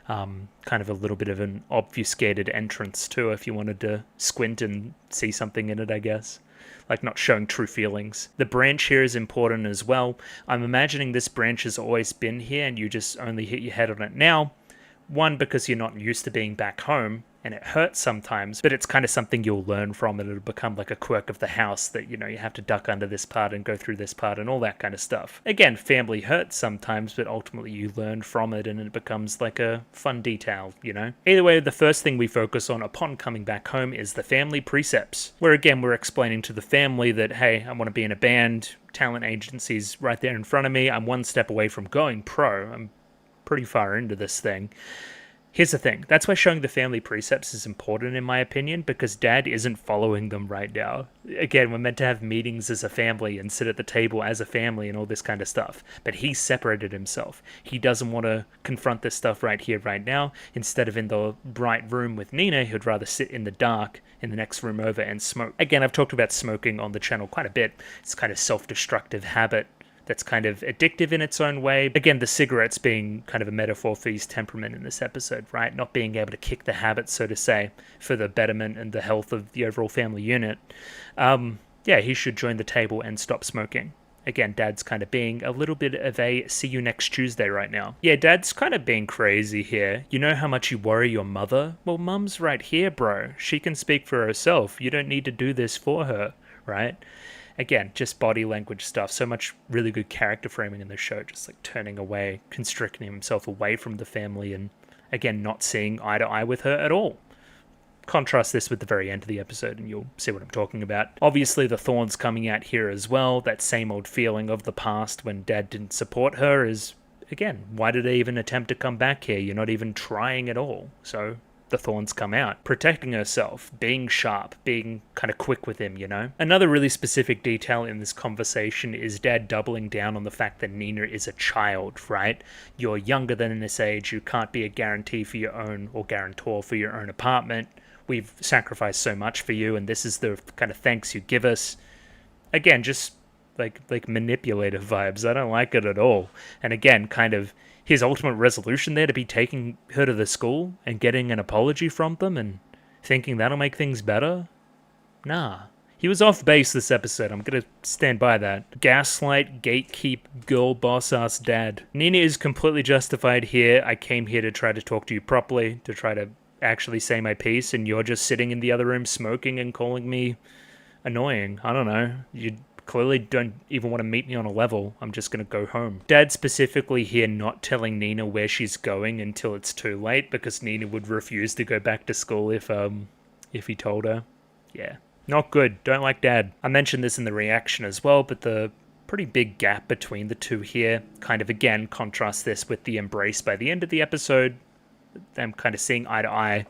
Kind of a little bit of an obfuscated entrance too, if you wanted to squint and see something in it, I guess. Like not showing true feelings. The branch here is important as well. I'm imagining this branch has always been here and you just only hit your head on it now. One, because you're not used to being back home, and it hurts sometimes, but it's kind of something you'll learn from, and it'll become like a quirk of the house that, you know, you have to duck under this part and go through this part and all that kind of stuff. Again, family hurts sometimes, but ultimately you learn from it and it becomes like a fun detail, you know? Either way, the first thing we focus on upon coming back home is the family precepts, where again, we're explaining to the family that, hey, I want to be in a band, talent agency's right there in front of me, I'm one step away from going pro, I'm pretty far into this thing. Here's the thing. That's why showing the family precepts is important, in my opinion, because Dad isn't following them right now. Again, we're meant to have meetings as a family and sit at the table as a family and all this kind of stuff. But he separated himself. He doesn't want to confront this stuff right here, right now. Instead of in the bright room with Nina, he'd rather sit in the dark in the next room over and smoke. Again, I've talked about smoking on the channel quite a bit. It's kind of self-destructive habit that's kind of addictive in its own way. Again, the cigarettes being kind of a metaphor for his temperament in this episode, right? Not being able to kick the habit, so to say, for the betterment and the health of the overall family unit. Yeah, he should join the table and stop smoking. Again, Dad's kind of being a little bit of a see you next Tuesday right now. Yeah, Dad's kind of being crazy here. You know how much you worry your mother? Well, Mum's right here, bro. She can speak for herself. You don't need to do this for her, right? Again, just body language stuff. So much really good character framing in the show. Just like turning away, constricting himself away from the family and, again, not seeing eye to eye with her at all. Contrast this with the very end of the episode and you'll see what I'm talking about. Obviously, the thorns coming out here as well. That same old feeling of the past when Dad didn't support her is, again, why did they even attempt to come back here? You're not even trying at all. So the thorns come out. Protecting herself, being sharp, being kind of quick with him, you know? Another really specific detail in this conversation is Dad doubling down on the fact that Nina is a child, right? You're younger than this age, you can't be a guarantee for your own, or guarantor for your own apartment. We've sacrificed so much for you, and this is the kind of thanks you give us. Again, just like manipulative vibes. I don't like it at all. And again, kind of his ultimate resolution there to be taking her to the school and getting an apology from them and thinking that'll make things better? Nah. He was off base this episode. I'm gonna stand by that. Gaslight, gatekeep, girl boss ass dad. Nina is completely justified here. I came here to try to talk to you properly, to try to actually say my piece, and you're just sitting in the other room smoking and calling me annoying. I don't know. You clearly don't even want to meet me on a level. I'm just going to go home. Dad specifically here not telling Nina where she's going until it's too late because Nina would refuse to go back to school if he told her. Yeah, not good. Don't like Dad. I mentioned this in the reaction as well, but the pretty big gap between the two here kind of again contrasts this with the embrace by the end of the episode. Them kind of seeing eye to eye.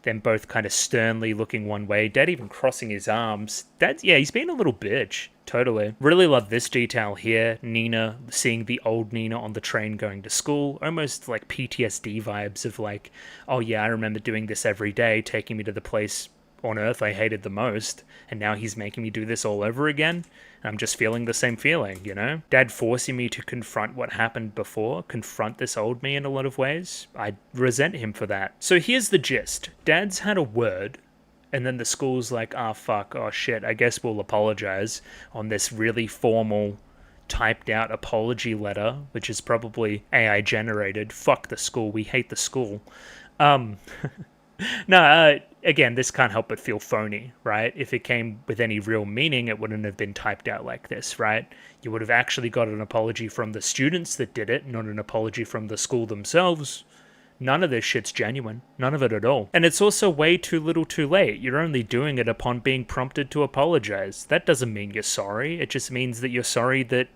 Them both kind of sternly looking one way. Dad even crossing his arms. Dad, yeah, he's being a little bitch. Totally. Really love this detail here. Nina, seeing the old Nina on the train going to school. Almost like PTSD vibes of like, oh yeah, I remember doing this every day, taking me to the place on Earth I hated the most. And now he's making me do this all over again. And I'm just feeling the same feeling, you know? Dad forcing me to confront what happened before, confront this old me in a lot of ways. I resent him for that. So here's the gist. Dad's had a word, and then the school's like, ah, fuck, oh shit, I guess we'll apologize on this really formal, typed out apology letter, which is probably AI generated. Fuck the school, we hate the school. Again, this can't help but feel phony, right? If it came with any real meaning, it wouldn't have been typed out like this, right? You would have actually got an apology from the students that did it, not an apology from the school themselves. None of this shit's genuine. None of it at all. And it's also way too little too late. You're only doing it upon being prompted to apologize. That doesn't mean you're sorry. It just means that you're sorry that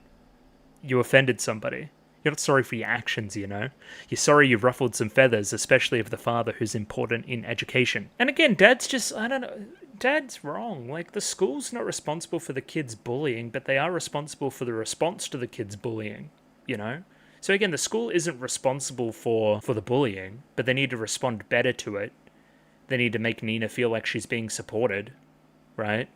you offended somebody. You're not sorry for your actions, you know? You're sorry you ruffled some feathers, especially of the father who's important in education. And again, Dad's just, I don't know, Dad's wrong. Like, the school's not responsible for the kids bullying, but they are responsible for the response to the kids bullying, you know? So again, the school isn't responsible for the bullying, but they need to respond better to it. They need to make Nina feel like she's being supported, right?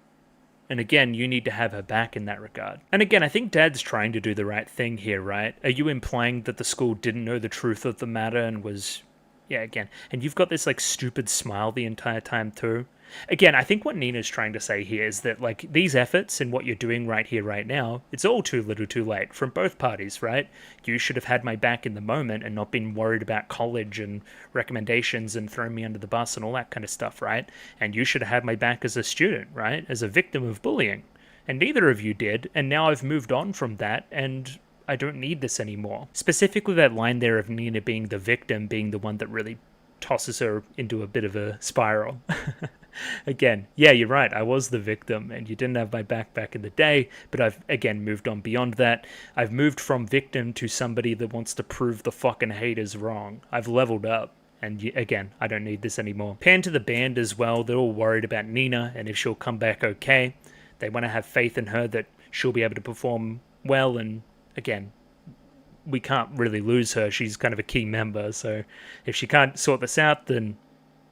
And again, you need to have her back in that regard. And again, I think Dad's trying to do the right thing here, right? Are you implying that the school didn't know the truth of the matter and was... Yeah, again. And you've got this, like, stupid smile the entire time, too. Again, I think what Nina's trying to say here is that, like, these efforts and what you're doing right here, right now, it's all too little too late from both parties, right? You should have had my back in the moment and not been worried about college and recommendations and throwing me under the bus and all that kind of stuff, right? And you should have had my back as a student, right? As a victim of bullying. And neither of you did, and now I've moved on from that, and I don't need this anymore. Specifically that line there of Nina being the victim, being the one that really tosses her into a bit of a spiral. Again, yeah, you're right, I was the victim, and you didn't have my back in the day, but I've, again, moved on beyond that. I've moved from victim to somebody that wants to prove the fucking haters wrong. I've leveled up, And again, I don't need this anymore. Pan to the band as well. They're all worried about Nina and if she'll come back okay. They want to have faith in her that she'll be able to perform well. And again, we can't really lose her. She's kind of a key member. So if she can't sort this out, then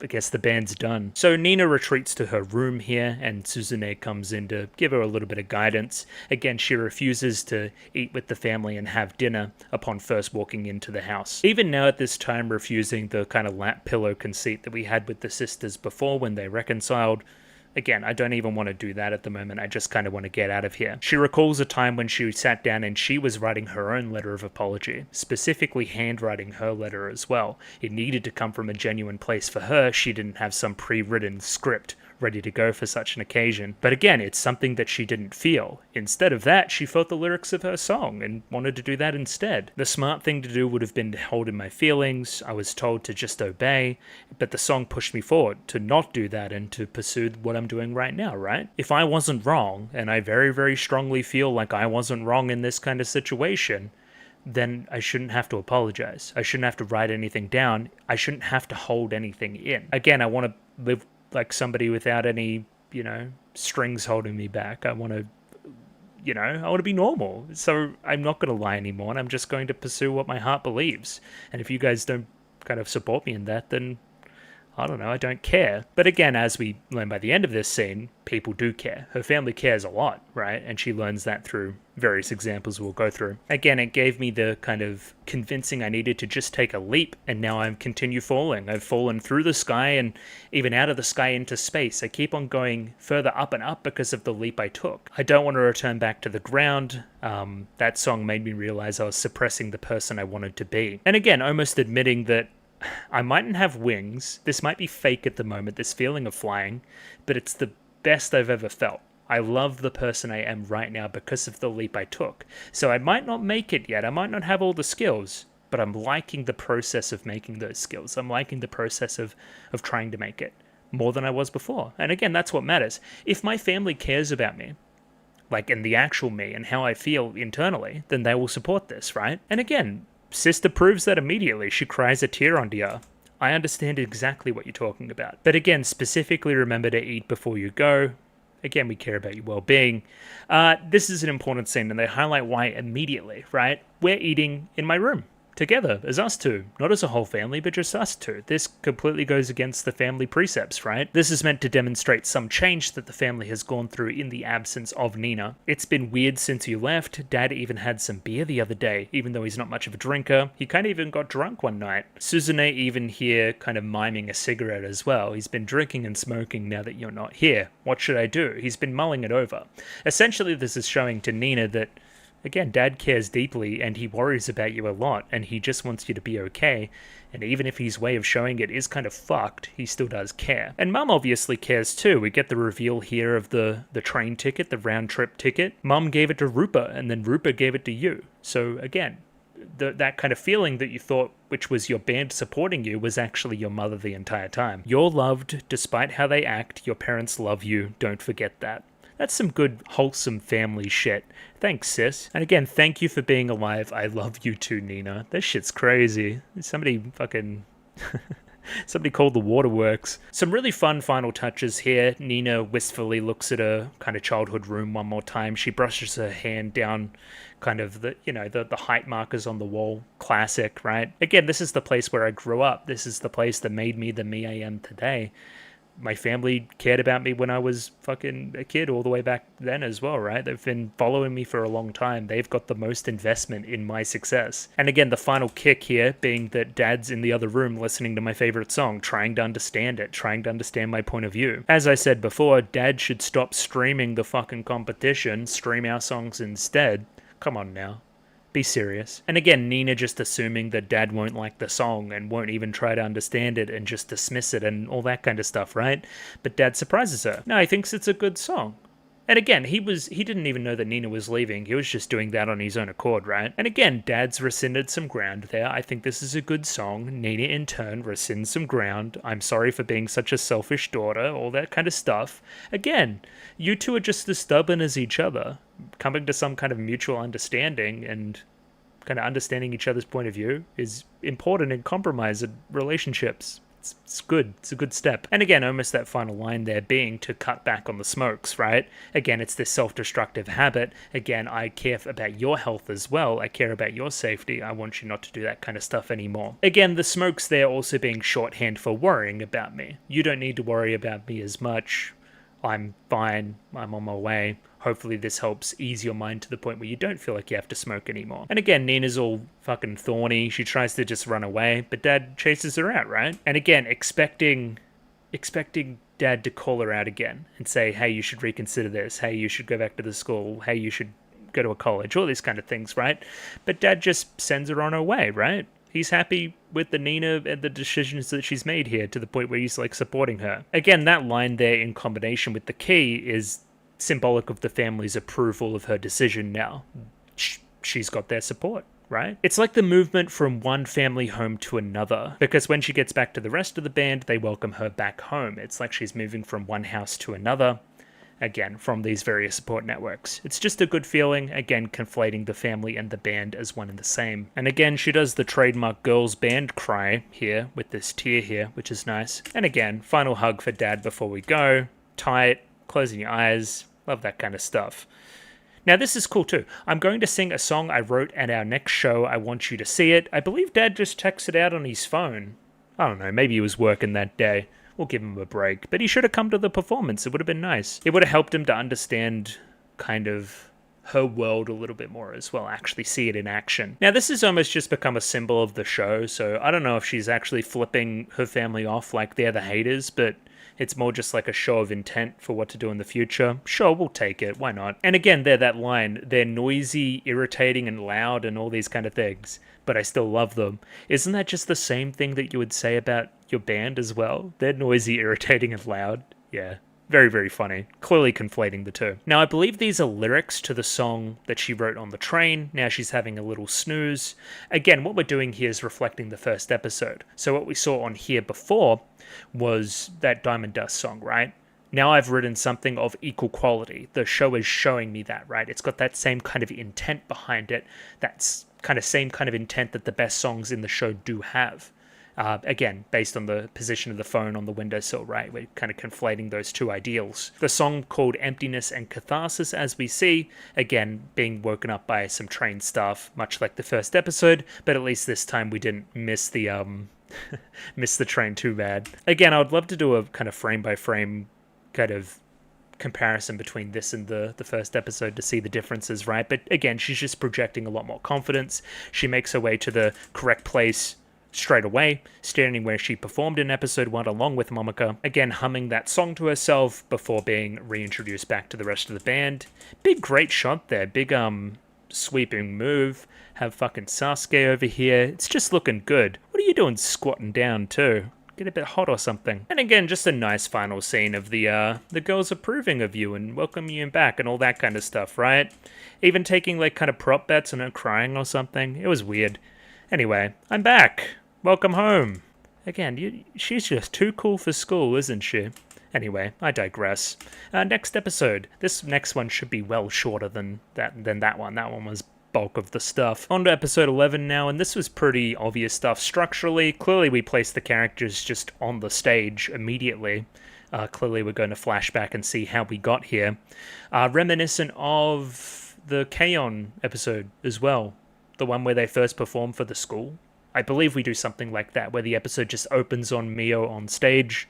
I guess the band's done. So Nina retreats to her room here, and Suzune comes in to give her a little bit of guidance. Again, she refuses to eat with the family and have dinner upon first walking into the house. Even now at this time, refusing the kind of lap pillow conceit that we had with the sisters before when they reconciled. Again, I don't even want to do that at the moment. I just kind of want to get out of here. She recalls a time when she sat down and she was writing her own letter of apology, specifically handwriting her letter as well. It needed to come from a genuine place for her. She didn't have some pre-written script ready to go for such an occasion. But again, it's something that she didn't feel. Instead of that, she felt the lyrics of her song and wanted to do that instead. The smart thing to do would have been to hold in my feelings. I was told to just obey, but the song pushed me forward to not do that and to pursue what I'm doing right now, right? If I wasn't wrong, and I very, very strongly feel like I wasn't wrong in this kind of situation, then I shouldn't have to apologize. I shouldn't have to write anything down. I shouldn't have to hold anything in. Again, I want to live like somebody without any, strings holding me back. I want to be normal. So I'm not going to lie anymore, and I'm just going to pursue what my heart believes. And if you guys don't kind of support me in that, then I don't know, I don't care. But again, as we learn by the end of this scene, people do care. Her family cares a lot, right? And she learns that through various examples we'll go through. Again, it gave me the kind of convincing I needed to just take a leap, and now I continue falling. I've fallen through the sky and even out of the sky into space. I keep on going further up and up because of the leap I took. I don't want to return back to the ground. That song made me realize I was suppressing the person I wanted to be. And again, almost admitting that I mightn't have wings. This might be fake at the moment, this feeling of flying, but it's the best I've ever felt. I love the person I am right now because of the leap I took. So I might not make it yet. I might not have all the skills, but I'm liking the process of making those skills. I'm liking the process of trying to make it more than I was before. And again, that's what matters. If my family cares about me, like in the actual me and how I feel internally, then they will support this, right? And again, Sister proves that immediately. She cries a tear onto you. I understand exactly what you're talking about. But again, specifically remember to eat before you go. Again, we care about your well-being. This is an important scene, and they highlight why immediately, right? We're eating in my room. Together, as us two. Not as a whole family, but just us two. This completely goes against the family precepts, right? This is meant to demonstrate some change that the family has gone through in the absence of Nina. It's been weird since you left. Dad even had some beer the other day, even though he's not much of a drinker. He kind of even got drunk one night. Suzune even here kind of miming a cigarette as well. He's been drinking and smoking now that you're not here. What should I do? He's been mulling it over. Essentially, this is showing to Nina that again, Dad cares deeply and he worries about you a lot and he just wants you to be okay. And even if his way of showing it is kind of fucked, he still does care. And Mum obviously cares too. We get the reveal here of the train ticket, the round trip ticket. Mum gave it to Rupa and then Rupa gave it to you. So again, that kind of feeling that you thought, which was your band supporting you, was actually your mother the entire time. You're loved despite how they act. Your parents love you. Don't forget that. That's some good, wholesome family shit. Thanks, sis. And again, thank you for being alive. I love you too, Nina. This shit's crazy. Somebody called the waterworks. Some really fun final touches here. Nina wistfully looks at her kind of childhood room one more time. She brushes her hand down kind of the height markers on the wall. Classic, right? Again, this is the place where I grew up. This is the place that made me the me I am today. My family cared about me when I was fucking a kid all the way back then as well, right? They've been following me for a long time. They've got the most investment in my success. And again, the final kick here being that Dad's in the other room listening to my favorite song, trying to understand it, trying to understand my point of view. As I said before, Dad should stop streaming the fucking competition, stream our songs instead. Come on now. Be serious. And again, Nina just assuming that Dad won't like the song and won't even try to understand it and just dismiss it and all that kind of stuff, right? But Dad surprises her. No, he thinks it's a good song. And again, he didn't even know that Nina was leaving. He was just doing that on his own accord, right? And again, Dad's rescinded some ground there. I think this is a good song. Nina, in turn, rescinds some ground. I'm sorry for being such a selfish daughter, all that kind of stuff. Again, you two are just as stubborn as each other, coming to some kind of mutual understanding and kind of understanding each other's point of view is important in compromise and relationships. It's good. It's a good step. And again, almost that final line there being to cut back on the smokes, right? Again, it's this self-destructive habit. Again, I care about your health as well. I care about your safety. I want you not to do that kind of stuff anymore. Again, the smokes there also being shorthand for worrying about me. You don't need to worry about me as much. I'm fine. I'm on my way. Hopefully this helps ease your mind to the point where you don't feel like you have to smoke anymore. And again, Nina's all fucking thorny. She tries to just run away, but Dad chases her out, right? And again, expecting Dad to call her out again and say, hey, you should reconsider this. Hey, you should go back to the school. Hey, you should go to a college. All these kind of things, right? But Dad just sends her on her way, right? He's happy with the Nina and the decisions that she's made here to the point where he's like supporting her. Again, that line there in combination with the key is symbolic of the family's approval of her decision now. She's got their support, right? It's like the movement from one family home to another, because when she gets back to the rest of the band, they welcome her back home. It's like she's moving from one house to another, again, from these various support networks. It's just a good feeling, again, conflating the family and the band as one and the same. And again, she does the trademark girls band cry here with this tear here, which is nice. And again, final hug for Dad before we go. Tight, closing your eyes. Love that kind of stuff. Now, this is cool too. I'm going to sing a song I wrote at our next show. I want you to see it. I believe Dad just texted out on his phone. I don't know, maybe he was working that day. We'll give him a break. But he should have come to the performance. It would have been nice. It would have helped him to understand kind of her world a little bit more as well, actually see it in action. Now, this has almost just become a symbol of the show, so I don't know if she's actually flipping her family off like they're the haters, but it's more just like a show of intent for what to do in the future. Sure, we'll take it. Why not? And again, that line. They're noisy, irritating, and loud and all these kind of things, but I still love them. Isn't that just the same thing that you would say about your band as well? They're noisy, irritating, and loud. Yeah. Very, very funny. Clearly conflating the two. Now, I believe these are lyrics to the song that she wrote on the train. Now she's having a little snooze. Again, what we're doing here is reflecting the first episode. So what we saw on here before was that Diamond Dust song, right? Now I've written something of equal quality. The show is showing me that, right? It's got that same kind of intent behind it. That's kind of same kind of intent that the best songs in the show do have. Again, based on the position of the phone on the windowsill, right? We're kind of conflating those two ideals. The song called Emptiness and Catharsis, as we see, again, being woken up by some train staff, much like the first episode, but at least this time we didn't miss the miss the train too bad. Again, I would love to do a kind of frame-by-frame kind of comparison between this and the first episode to see the differences, right? But again, she's just projecting a lot more confidence. She makes her way to the correct place straight away, standing where she performed in episode 1 along with Momika, again humming that song to herself before being reintroduced back to the rest of the band. Big great shot there, big sweeping move. Have fucking Sasuke over here. It's just looking good. What are you doing squatting down too? Get a bit hot or something. And again, just a nice final scene of the girls approving of you and welcoming you back and all that kind of stuff, right? Even taking like kind of prop bets and her crying or something. It was weird. Anyway, I'm back. Welcome home. Again, she's just too cool for school, isn't she? Anyway, I digress. Next episode. This next one should be well shorter than that one. That one was bulk of the stuff. On to episode 11 now, and this was pretty obvious stuff structurally. Clearly, we placed the characters just on the stage immediately. Clearly, we're going to flash back and see how we got here. Reminiscent of the K-On! Episode as well. The one where they first performed for the school. I believe we do something like that, where the episode just opens on Mio on stage.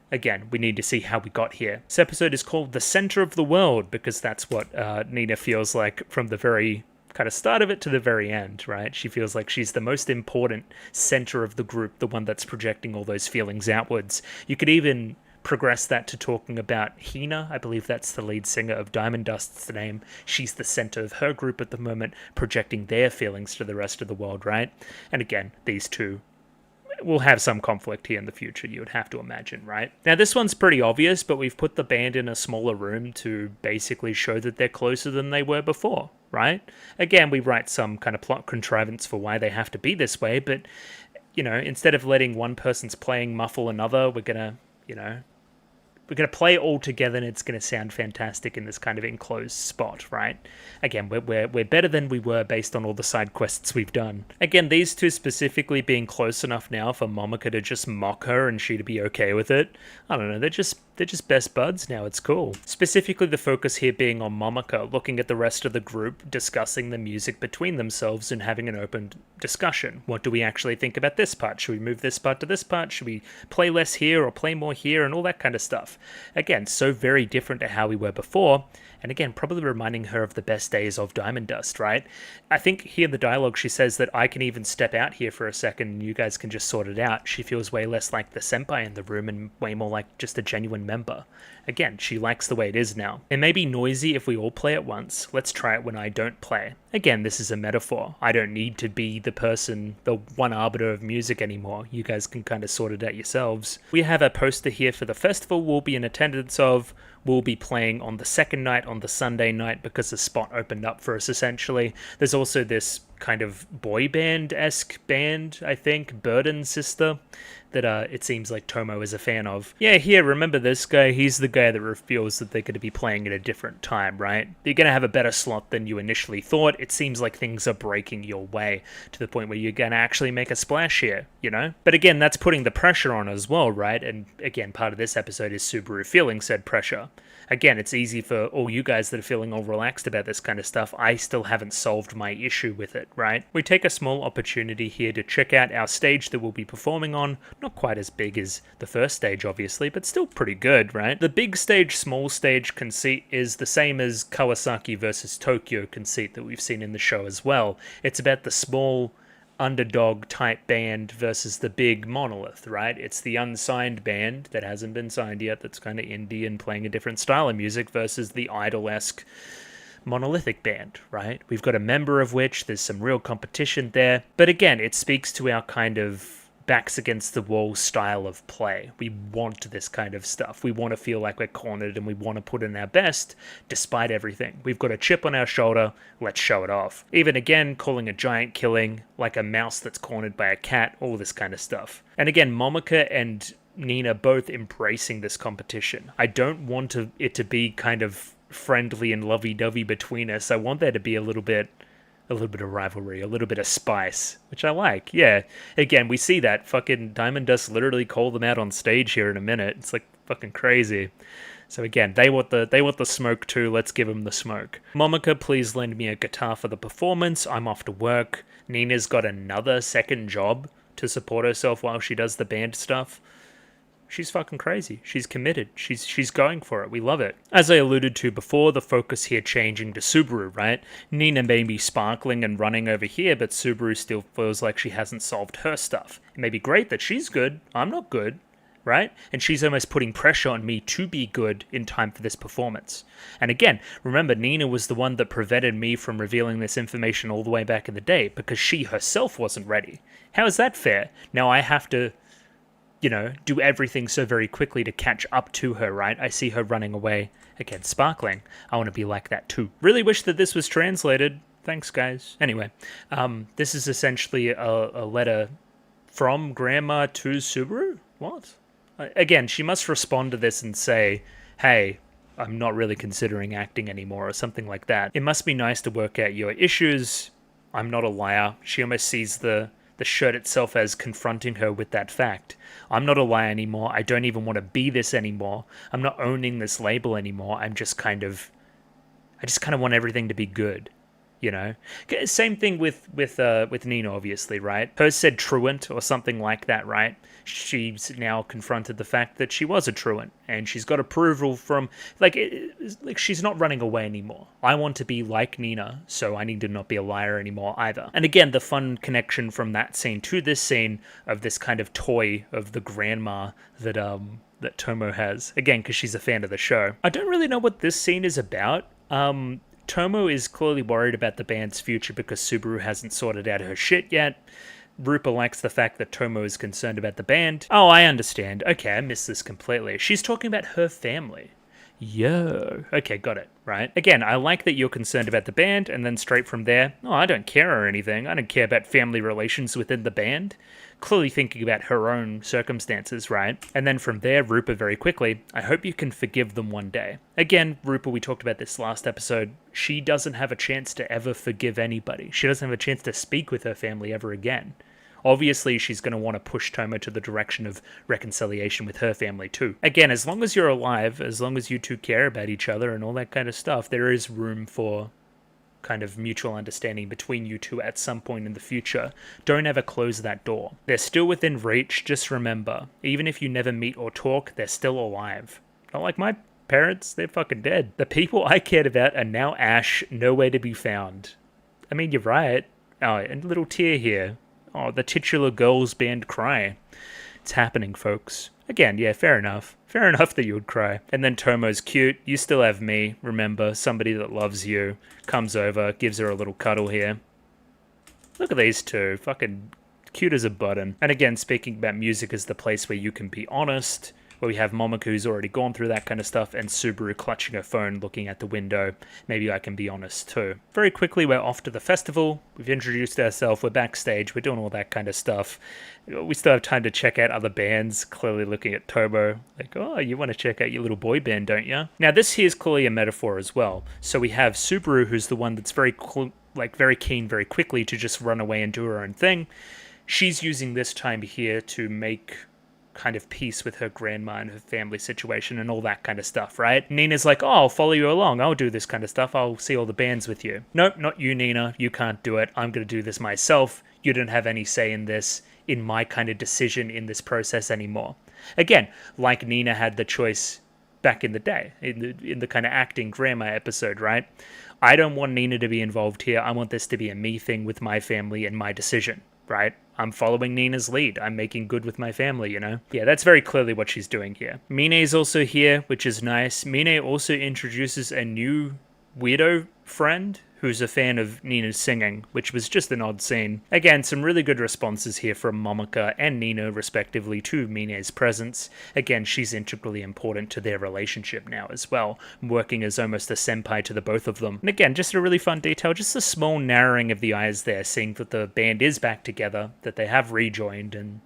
Again, we need to see how we got here. This episode is called The Center of the World, because that's what Nina feels like from the very kind of start of it to the very end, right? She feels like she's the most important center of the group, the one that's projecting all those feelings outwards. You could even progress that to talking about Hina. I believe that's the lead singer of Diamond Dust's name. She's the center of her group at the moment, projecting their feelings to the rest of the world, right? And again, these two will have some conflict here in the future, you would have to imagine, right? Now, this one's pretty obvious, but we've put the band in a smaller room to basically show that they're closer than they were before, right? Again, we write some kind of plot contrivance for why they have to be this way, but, you know, instead of letting one person's playing muffle another, we're gonna, you know, we're going to play all together and it's going to sound fantastic in this kind of enclosed spot, right? Again, we're better than we were based on all the side quests we've done. Again, these two specifically being close enough now for Momika to just mock her and she to be okay with it. I don't know, they're just best buds now. It's cool. Specifically the focus here being on Momika, looking at the rest of the group, discussing the music between themselves and having an open discussion. What do we actually think about this part? Should we move this part to this part? Should we play less here or play more here? And all that kind of stuff. Again, so very different to how we were before. And again, probably reminding her of the best days of Diamond Dust, right? I think here in the dialogue she says that I can even step out here for a second and you guys can just sort it out. She feels way less like the senpai in the room and way more like just a genuine member. Again, she likes the way it is now. It may be noisy if we all play at once. Let's try it when I don't play. Again, this is a metaphor. I don't need to be the person, the one arbiter of music anymore. You guys can kind of sort it out yourselves. We have a poster here for the festival we'll be in attendance of. We'll be playing on the second night, on the Sunday night, because the spot opened up for us, essentially. There's also this kind of boy band-esque band, I think, Burden Sister, that it seems like Tomo is a fan of. Yeah, here, remember this guy? He's the guy that reveals that they're going to be playing at a different time, right? You're going to have a better slot than you initially thought. It seems like things are breaking your way to the point where you're going to actually make a splash here, you know? But again, that's putting the pressure on as well, right? And again, part of this episode is Subaru feeling said pressure. Again, it's easy for all you guys that are feeling all relaxed about this kind of stuff. I still haven't solved my issue with it, right? We take a small opportunity here to check out our stage that we'll be performing on. Not quite as big as the first stage, obviously, but still pretty good, right? The big stage, small stage conceit is the same as Kawasaki versus Tokyo conceit that we've seen in the show as well. It's about the small underdog type band versus the big monolith, right? It's the unsigned band that hasn't been signed yet, that's kind of indie and playing a different style of music, versus the idol-esque monolithic band, right? We've got a member of which there's some real competition there, but again, it speaks to our kind of backs against the wall style of play. We want this kind of stuff. We want to feel like we're cornered and we want to put in our best despite everything. We've got a chip on our shoulder, let's show it off. Even again, calling a giant killing, like a mouse that's cornered by a cat, all this kind of stuff. And again, Momika and Nina both embracing this competition. I don't want it to be kind of friendly and lovey-dovey between us. I want there to be a little bit of rivalry, a little bit of spice, which I like. Yeah, again, we see that fucking Diamond Dust literally call them out on stage here in a minute. It's like fucking crazy. So again, they want the smoke too. Let's give them the smoke. Momika, please lend me a guitar for the performance. I'm off to work. Nina's got another second job to support herself while she does the band stuff. She's fucking crazy. She's committed. She's going for it. We love it. As I alluded to before, the focus here changing to Subaru, right? Nina may be sparkling and running over here, but Subaru still feels like she hasn't solved her stuff. It may be great that she's good. I'm not good, right? And she's almost putting pressure on me to be good in time for this performance. And again, remember, Nina was the one that prevented me from revealing this information all the way back in the day because she herself wasn't ready. How is that fair? Now I have to, do everything so very quickly to catch up to her, right? I see her running away. Again, sparkling. I want to be like that too. Really wish that this was translated. Thanks, guys. Anyway, this is essentially a letter from Grandma to Subaru? What? Again, she must respond to this and say, hey, I'm not really considering acting anymore, or something like that. It must be nice to work out your issues. I'm not a liar. She almost sees the shirt itself as confronting her with that fact. I'm not a liar anymore. I don't even want to be this anymore. I'm not owning this label anymore. I just kind of want everything to be good, Same thing with Nina, obviously, right? Hers said truant or something like that, right? She's now confronted the fact that she was a truant, and she's got approval from, she's not running away anymore. I want to be like Nina, so I need to not be a liar anymore either. And again, the fun connection from that scene to this scene of this kind of toy of the grandma that Tomo has. Again, because she's a fan of the show. I don't really know what this scene is about. Tomo is clearly worried about the band's future because Subaru hasn't sorted out her shit yet. Rupa likes the fact that Tomo is concerned about the band. Oh, I understand. Okay, I missed this completely. She's talking about her family. Yo. Okay, got it. right? Again, I like that you're concerned about the band, and then straight from there, oh, I don't care or anything. I don't care about family relations within the band. Clearly thinking about her own circumstances, right? And then from there, Rupa very quickly, I hope you can forgive them one day. Again, Rupa, we talked about this last episode, she doesn't have a chance to ever forgive anybody. She doesn't have a chance to speak with her family ever again. Obviously, she's going to want to push Tomo to the direction of reconciliation with her family too. Again, as long as you're alive, as long as you two care about each other and all that kind of stuff, there is room for kind of mutual understanding between you two at some point in the future. Don't ever close that door. They're still within reach, just remember, even if you never meet or talk, they're still alive. Not like my parents, they're fucking dead. The people I cared about are now ash, nowhere to be found. I mean, you're right. Oh, and a little tear here. Oh, the titular girls band cry. It's happening, folks. Again, yeah, fair enough. Fair enough that you would cry. And then Tomo's cute. You still have me. Remember, somebody that loves you comes over, gives her a little cuddle here. Look at these two. Fucking cute as a button. And again, speaking about music as the place where you can be honest, where we have Momoko who's already gone through that kind of stuff, and Subaru clutching her phone looking at the window. Maybe I can be honest too. Very quickly, we're off to the festival. We've introduced ourselves, we're backstage, we're doing all that kind of stuff. We still have time to check out other bands, clearly looking at Tomo. Like, oh, you want to check out your little boy band, don't you? Now, this here is clearly a metaphor as well. So we have Subaru, who's the one that's very keen very quickly to just run away and do her own thing. She's using this time here to make kind of peace with her grandma and her family situation and all that kind of stuff, right? Nina's like, oh, I'll follow you along. I'll do this kind of stuff. I'll see all the bands with you. Nope, not you, Nina. You can't do it. I'm going to do this myself. You don't have any say in this, in my kind of decision in this process anymore. Again, like Nina had the choice back in the day, in the kind of acting grandma episode, right? I don't want Nina to be involved here. I want this to be a me thing with my family and my decision, right? I'm following Nina's lead. I'm making good with my family, you know? Yeah, that's very clearly what she's doing here. Mine's also here, which is nice. Mine also introduces a new weirdo friend who's a fan of Nina's singing, which was just an odd scene. Again, some really good responses here from Momoko and Nina, respectively, to Mine's presence. Again, she's integrally important to their relationship now as well, working as almost a senpai to the both of them. And again, just a really fun detail, just a small narrowing of the eyes there, seeing that the band is back together, that they have rejoined and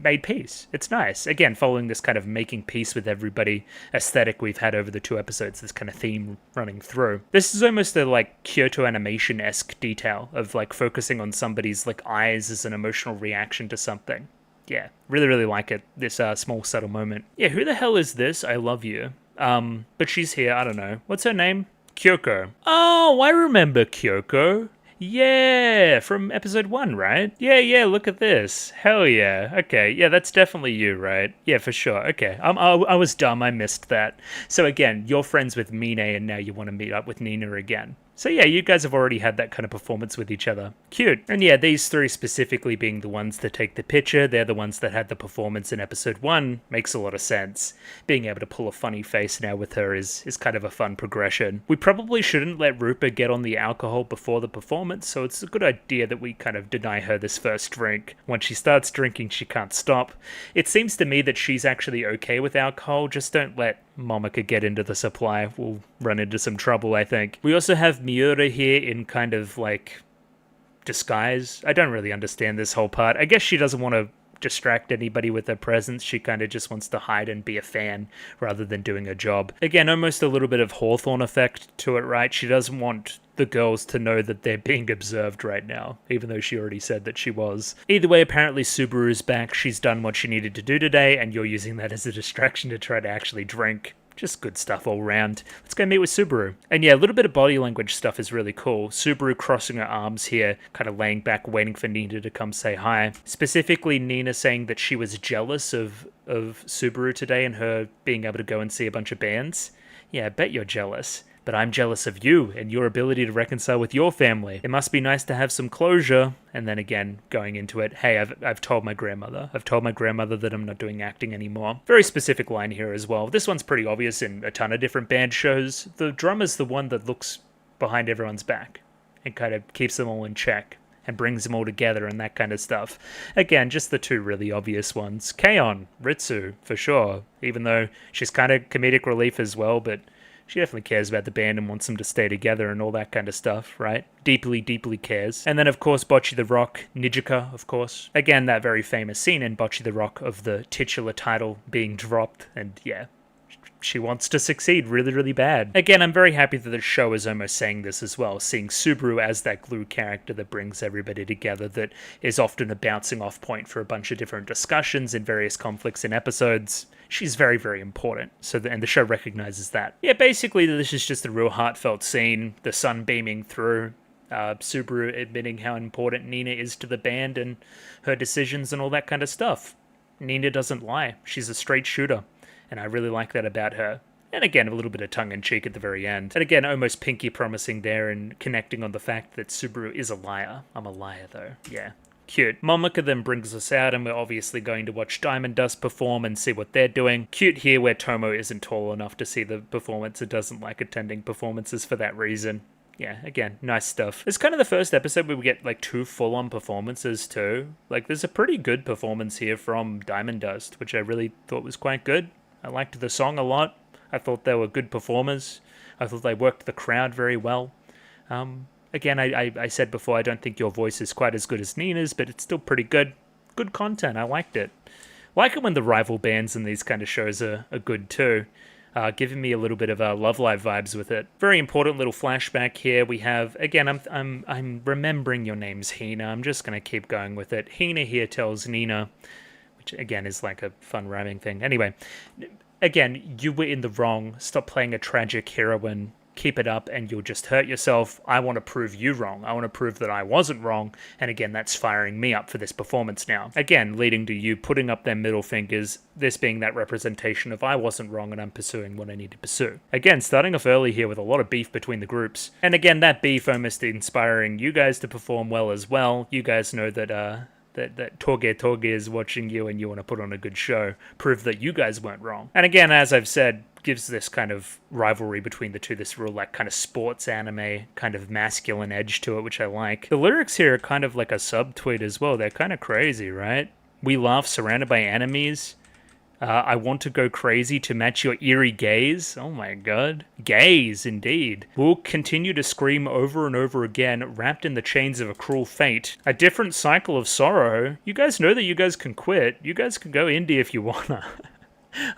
made peace. It's nice. Again, following this kind of making peace with everybody aesthetic we've had over the 2 episodes, this kind of theme running through. This is almost a like Kyoto Animation-esque detail of like focusing on somebody's like eyes as an emotional reaction to something. Yeah, really, really like it. This small subtle moment. Yeah, who the hell is this? I love you. But she's here. I don't know. What's her name? Kyoko. Oh, I remember Kyoko. Yeah, from episode 1, right? Yeah, look at this. Hell yeah. Okay, yeah, that's definitely you, right? Yeah, for sure. Okay, I was dumb. I missed that. So again, you're friends with Mine, and now you want to meet up with Nina again. So yeah, you guys have already had that kind of performance with each other. Cute. And yeah, these 3 specifically being the ones that take the picture, they're the ones that had the performance in episode 1, makes a lot of sense. Being able to pull a funny face now with her is kind of a fun progression. We probably shouldn't let Rupa get on the alcohol before the performance, so it's a good idea that we kind of deny her this first drink. Once she starts drinking, she can't stop. It seems to me that she's actually okay with alcohol, just don't let Momoko get into the supply. We'll run into some trouble, I think. We also have Miura here in kind of like disguise. I don't really understand this whole part. I guess she doesn't want to distract anybody with her presence. She kind of just wants to hide and be a fan rather than doing her job. Again, almost a little bit of Hawthorne effect to it, right? She doesn't want the girls to know that they're being observed right now, even though she already said that she was. Either way, apparently Subaru's back. She's done what she needed to do today, and you're using that as a distraction to try to actually drink. Just good stuff all round. Let's go meet with Subaru. And yeah, a little bit of body language stuff is really cool. Subaru crossing her arms here, kind of laying back, waiting for Nina to come say hi. Specifically, Nina saying that she was jealous of Subaru today and her being able to go and see a bunch of bands. Yeah, I bet you're jealous. But I'm jealous of you and your ability to reconcile with your family. It must be nice to have some closure. And then again, going into it, hey, I've told my grandmother. I've told my grandmother that I'm not doing acting anymore. Very specific line here as well. This one's pretty obvious in a ton of different band shows. The drummer's the one that looks behind everyone's back and kind of keeps them all in check and brings them all together and that kind of stuff. Again, just the 2 really obvious ones. Keion, Ritsu, for sure. Even though she's kind of comedic relief as well, but She definitely cares about the band and wants them to stay together and all that kind of stuff, right? Deeply, deeply cares. And then, of course, Bocce the Rock, Nijika, of course. Again, that very famous scene in Bocce the Rock of the titular title being dropped. And yeah, she wants to succeed really, really bad. Again, I'm very happy that the show is almost saying this as well, seeing Subaru as that glue character that brings everybody together, that is often a bouncing off point for a bunch of different discussions in various conflicts in episodes. She's very, very important, and the show recognizes that. Yeah, basically, this is just a real heartfelt scene, the sun beaming through, Subaru admitting how important Nina is to the band and her decisions and all that kind of stuff. Nina doesn't lie. She's a straight shooter, and I really like that about her. And again, a little bit of tongue-in-cheek at the very end. And again, almost Pinky promising there and connecting on the fact that Subaru is a liar. I'm a liar, though. Yeah. Cute. Momika then brings us out, and we're obviously going to watch Diamond Dust perform and see what they're doing. Cute here where Tomo isn't tall enough to see the performance and doesn't like attending performances for that reason. Yeah, again, nice stuff. It's kind of the first episode where we get, like, 2 full-on performances, too. Like, there's a pretty good performance here from Diamond Dust, which I really thought was quite good. I liked the song a lot. I thought they were good performers. I thought they worked the crowd very well. Again, I said before, I don't think your voice is quite as good as Nina's, but it's still pretty good. Good content, I liked it. Like it when the rival bands in these kind of shows are good too. Giving me a little bit of Love Live vibes with it. Very important little flashback here. We have, again, I'm remembering your name's Hina. I'm just going to keep going with it. Hina here tells Nina, which again is like a fun rhyming thing. Anyway, again, you were in the wrong. Stop playing a tragic heroine. Keep it up and you'll just hurt yourself. I want to prove you wrong. I want to prove that I wasn't wrong. And again, that's firing me up for this performance now. Again, leading to you putting up their middle fingers, this being that representation of I wasn't wrong and I'm pursuing what I need to pursue. Again, starting off early here with a lot of beef between the groups. And again, that beef almost inspiring you guys to perform well as well. You guys know that that Toge is watching you and you want to put on a good show. Prove that you guys weren't wrong. And again, as I've said, gives this kind of rivalry between the two, this real like kind of sports anime, kind of masculine edge to it, which I like. The lyrics here are kind of like a subtweet as well. They're kind of crazy, right? We laugh surrounded by enemies. I want to go crazy to match your eerie gaze. Oh my god. Gaze, indeed. We'll continue to scream over and over again, wrapped in the chains of a cruel fate. A different cycle of sorrow. You guys know that you guys can quit. You guys can go indie if you wanna.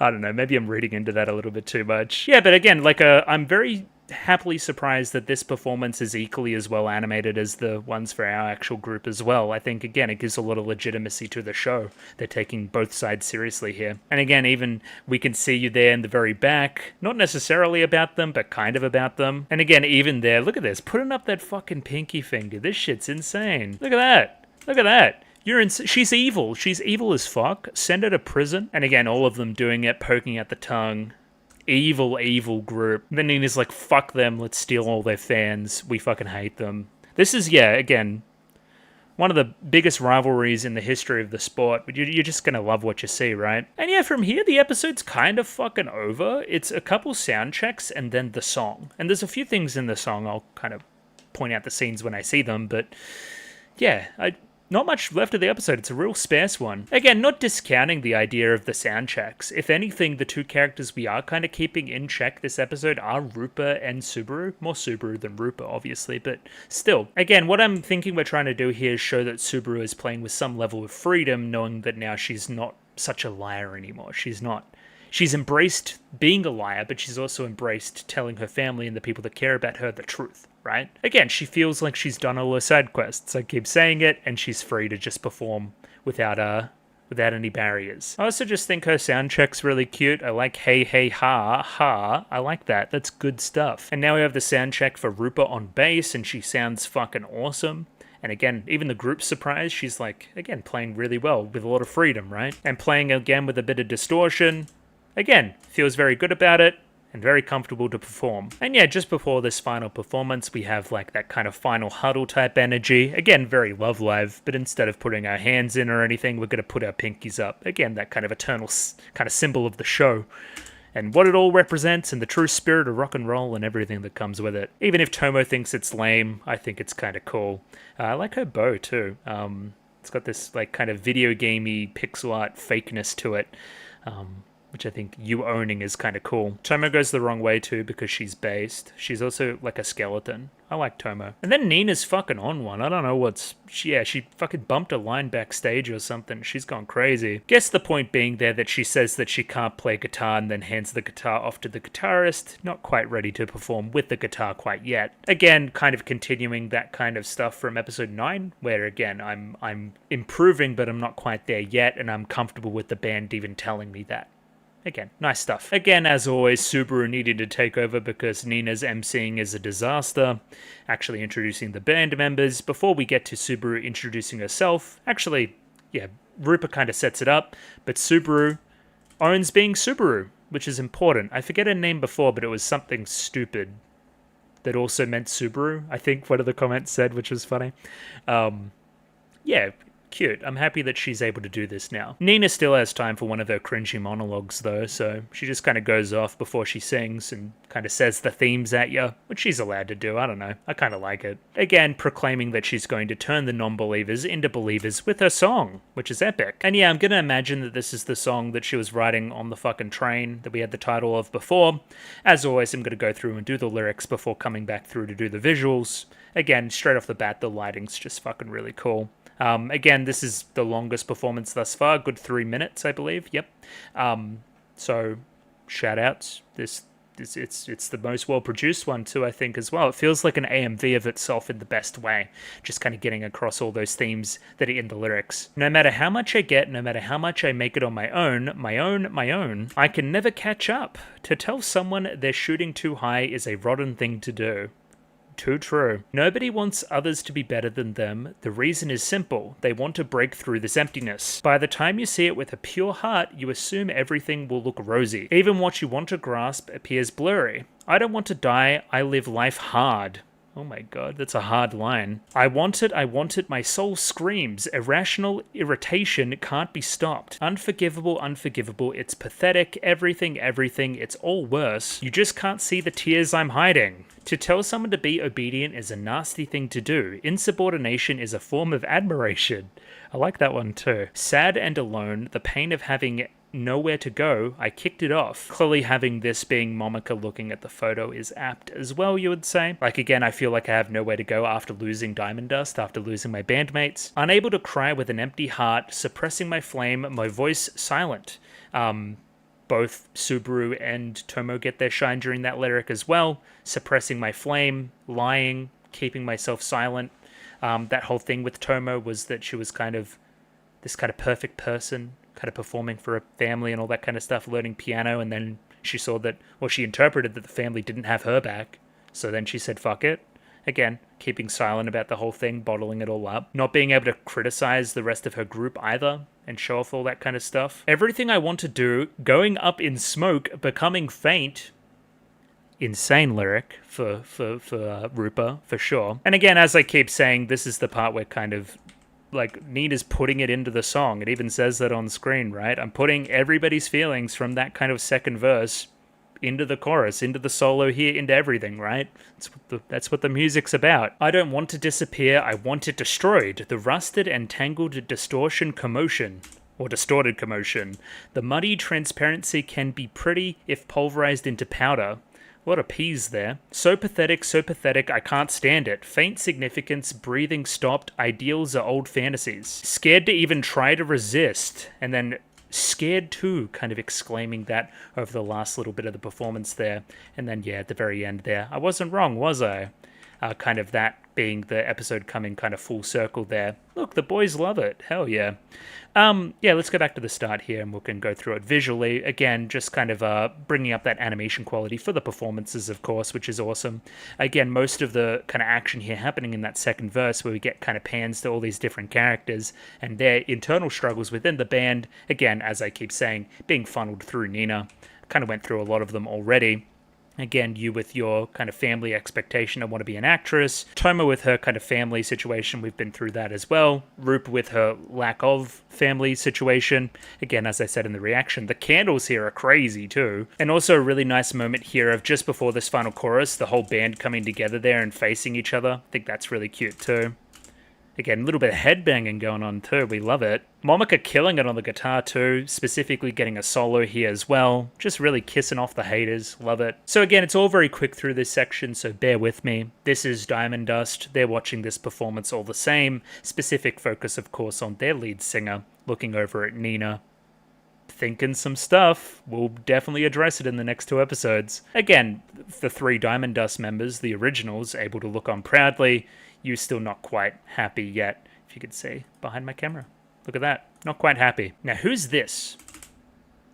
I don't know, maybe I'm reading into that a little bit too much. Yeah, but again, like, I'm very happily surprised that this performance is equally as well animated as the ones for our actual group as well. I think, again, it gives a lot of legitimacy to the show. They're taking both sides seriously here. And again, even we can see you there in the very back. Not necessarily about them, but kind of about them. And again, even there, look at this, putting up that fucking pinky finger. This shit's insane. Look at that. Look at that. She's evil. She's evil as fuck. Send her to prison. And again, all of them doing it, poking at the tongue. Evil, evil group. Then Nina's like, fuck them, let's steal all their fans. We fucking hate them. This is, yeah, again, one of the biggest rivalries in the history of the sport. But you're just gonna love what you see, right? And yeah, from here, the episode's kind of fucking over. It's a couple sound checks and then the song. And there's a few things in the song. I'll kind of point out the scenes when I see them. But yeah, not much left of the episode. It's a real sparse one. Again, not discounting the idea of the sound checks. If anything, the two characters we are kind of keeping in check this episode are Rupa and Subaru. More Subaru than Rupa, obviously, but still. Again, what I'm thinking we're trying to do here is show that Subaru is playing with some level of freedom, knowing that now she's not such a liar anymore. She's not. She's embraced being a liar, but she's also embraced telling her family and the people that care about her the truth, right? Again, she feels like she's done all her side quests. I keep saying it, and she's free to just perform without any barriers. I also just think her sound check's really cute. I like hey, hey, ha, ha. I like that. That's good stuff. And now we have the sound check for Rupa on bass, and she sounds fucking awesome. And again, even the group's surprised. She's like, again, playing really well with a lot of freedom, right? And playing again with a bit of distortion. Again, feels very good about it and very comfortable to perform. And yeah, just before this final performance, we have like that kind of final huddle type energy. Again, very Love Live, but instead of putting our hands in or anything, we're going to put our pinkies up. Again, that kind of eternal kind of symbol of the show. And what it all represents and the true spirit of rock and roll and everything that comes with it. Even if Tomo thinks it's lame, I think it's kind of cool. I like her bow too. It's got this like kind of video gamey pixel art fakeness to it. which I think you owning is kind of cool. Tomo goes the wrong way too because she's based. She's also like a skeleton. I like Tomo. And then Nina's fucking on one. I don't know what's... she fucking bumped a line backstage or something. She's gone crazy. Guess the point being there that she says that she can't play guitar and then hands the guitar off to the guitarist. Not quite ready to perform with the guitar quite yet. Again, kind of continuing that kind of stuff from episode 9, where again, I'm improving, but I'm not quite there yet, and I'm comfortable with the band even telling me that. Again, nice stuff. Again, as always, Subaru needed to take over because Nina's emceeing is a disaster. Actually introducing the band members. Before we get to Subaru introducing herself, actually, yeah, Rupa kind of sets it up, but Subaru owns being Subaru, which is important. I forget her name before, but it was something stupid that also meant Subaru, I think one of the comments said, which was funny. Yeah, cute. I'm happy that she's able to do this now. Nina still has time for one of her cringy monologues though, so she just kind of goes off before she sings and kind of says the themes at you, which she's allowed to do. I don't know. I kind of like it. Again, proclaiming that she's going to turn the non-believers into believers with her song, which is epic. And yeah, I'm going to imagine that this is the song that she was writing on the fucking train that we had the title of before. As always, I'm going to go through and do the lyrics before coming back through to do the visuals. Again, straight off the bat, the lighting's just fucking really cool. Again, this is the longest performance thus far, good 3 minutes, I believe. Yep. So, shout outs. It's the most well produced one too, I think, as well. It feels like an AMV of itself in the best way, just kind of getting across all those themes that are in the lyrics. No matter how much I get, no matter how much I make it on my own, I can never catch up. To tell someone they're shooting too high is a rotten thing to do. Too true. Nobody wants others to be better than them. The reason is simple. They want to break through this emptiness. By the time you see it with a pure heart, you assume everything will look rosy. Even what you want to grasp appears blurry. I don't want to die. I live life hard. Oh my god, that's a hard line. I want it, my soul screams. Irrational irritation can't be stopped. Unforgivable, it's pathetic, everything, it's all worse. You just can't see the tears I'm hiding. To tell someone to be obedient is a nasty thing to do. Insubordination is a form of admiration. I like that one too. Sad and alone, the pain of having nowhere to go, I kicked it off. Clearly having this being Momika looking at the photo is apt as well, you would say. Like again, I feel like I have nowhere to go after losing Diamond Dust, after losing my bandmates. Unable to cry with an empty heart, suppressing my flame, my voice silent. Both Subaru and Tomo get their shine during that lyric as well. Suppressing my flame, lying, keeping myself silent. That whole thing with Tomo was that she was kind of this kind of perfect person, kind of performing for a family and all that kind of stuff, learning piano, and then she saw that, or she interpreted that the family didn't have her back, so then she said fuck it. Again, keeping silent about the whole thing, bottling it all up, not being able to criticize the rest of her group either, and show off all that kind of stuff. Everything I want to do, going up in smoke, becoming faint. Insane lyric for Rupa, for sure. And again, as I keep saying, this is the part where kind of like Nina's putting it into the song. It even says that on screen, right? I'm putting everybody's feelings from that kind of second verse into the chorus, into the solo here, into everything, right? That's what the music's about. I don't want to disappear, I want it destroyed. The rusted and tangled distortion commotion. Or distorted commotion. The muddy transparency can be pretty if pulverized into powder. A lot of P's there. So pathetic, I can't stand it. Faint significance, breathing stopped, ideals are old fantasies. Scared to even try to resist. And then scared too, kind of exclaiming that over the last little bit of the performance there. And then, yeah, at the very end there, I wasn't wrong, was I? Kind of that being the episode coming kind of full circle there. Look, the boys love it. Hell yeah. Yeah, let's go back to the start here and we can go through it visually. Again, just kind of bringing up that animation quality for the performances, of course, which is awesome. Again, most of the kind of action here happening in that second verse where we get kind of pans to all these different characters and their internal struggles within the band. Again, as I keep saying, being funneled through Nina. Kind of went through a lot of them already. Again, you with your kind of family expectation, I want to be an actress. Tomo with her kind of family situation, we've been through that as well. Rupa with her lack of family situation. Again, as I said in the reaction, the candles here are crazy too. And also a really nice moment here of just before this final chorus, the whole band coming together there and facing each other. I think that's really cute too. Again, a little bit of headbanging going on too. We love it. Momika killing it on the guitar too, specifically getting a solo here as well. Just really kissing off the haters. Love it. So again, it's all very quick through this section, so bear with me. This is Diamond Dust. They're watching this performance all the same. Specific focus, of course, on their lead singer, looking over at Nina. Thinking some stuff. We'll definitely address it in the next 2 episodes. Again, the 3 Diamond Dust members, the originals, able to look on proudly. You still not quite happy yet, if you could see behind my camera. Look at that. Not quite happy. Now, who's this?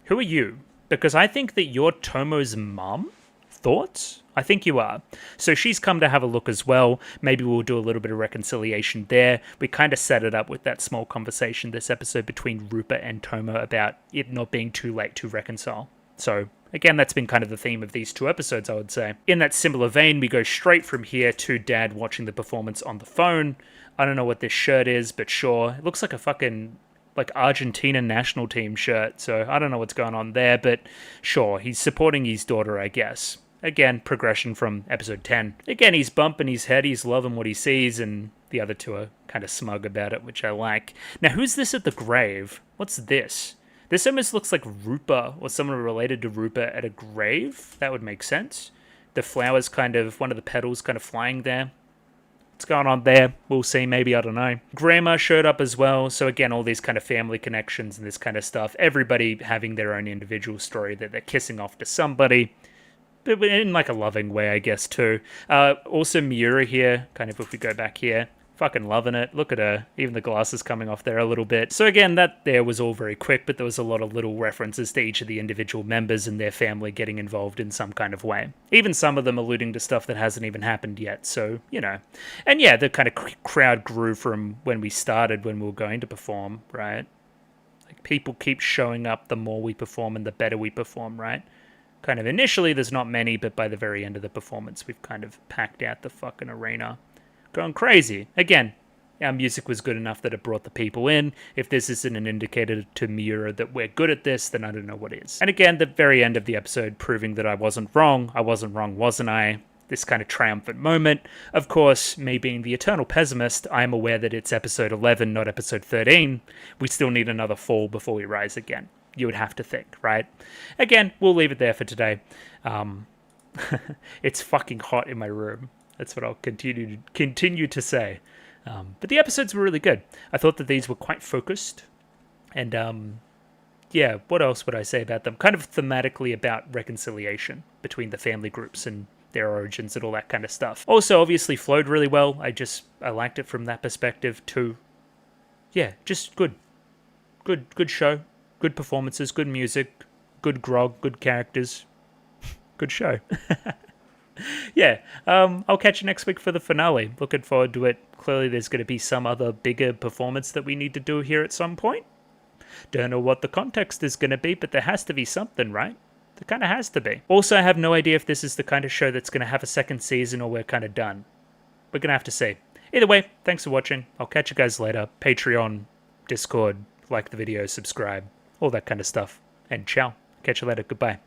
Who are you? Because I think that you're Tomo's mum. Thoughts? I think you are. So she's come to have a look as well. Maybe we'll do a little bit of reconciliation there. We kind of set it up with that small conversation this episode between Rupa and Tomo about it not being too late to reconcile. So again, that's been kind of the theme of these 2 episodes, I would say. In that similar vein, we go straight from here to Dad watching the performance on the phone. I don't know what this shirt is, but sure. It looks like a fucking like Argentina national team shirt. So I don't know what's going on there, but sure, he's supporting his daughter, I guess. Again, progression from episode 10. Again, he's bumping his head, he's loving what he sees, and the other 2 are kind of smug about it, which I like. Now, who's this at the grave? What's this? This almost looks like Rupa, or someone related to Rupa at a grave. That would make sense. The flowers kind of, one of the petals kind of flying there. What's going on there? We'll see, maybe, I don't know. Grandma showed up as well, so again, all these kind of family connections and this kind of stuff. Everybody having their own individual story that they're kissing off to somebody. But in like a loving way, I guess, too. Also, Miura here, kind of if we go back here. Fucking loving it. Look at her. Even the glasses coming off there a little bit. So again, that there was all very quick, but there was a lot of little references to each of the individual members and their family getting involved in some kind of way. Even some of them alluding to stuff that hasn't even happened yet, so, you know. And yeah, the kind of crowd grew from when we started, when we were going to perform, right? Like, people keep showing up the more we perform and the better we perform, right? Kind of initially, there's not many, but by the very end of the performance, we've kind of packed out the fucking arena. Going crazy. Again, our music was good enough that it brought the people in. If this isn't an indicator to Miura that we're good at this, then I don't know what is. And again, the very end of the episode proving that I wasn't wrong. I wasn't wrong, wasn't I? This kind of triumphant moment. Of course, me being the eternal pessimist, I am aware that it's episode 11, not episode 13. We still need another fall before we rise again. You would have to think, right? Again, we'll leave it there for today. It's fucking hot in my room. That's what I'll continue to say. But the episodes were really good. I thought that these were quite focused. And yeah, what else would I say about them? Kind of thematically about reconciliation between the family groups and their origins and all that kind of stuff. Also, obviously flowed really well. I liked it from that perspective too. Yeah, just good. Good show. Good performances, good music, good grog, good characters. Good show. Yeah, I'll catch you next week for the finale. Looking forward to it. Clearly there's going to be some other bigger performance that we need to do here at some point. Don't know what the context is going to be, but there has to be something, right? There kind of has to be. Also, I have no idea if this is the kind of show that's going to have a second season or we're kind of done. We're going to have to see. Either way, thanks for watching. I'll catch you guys later. Patreon, Discord, like the video, subscribe, all that kind of stuff. And ciao. Catch you later. Goodbye.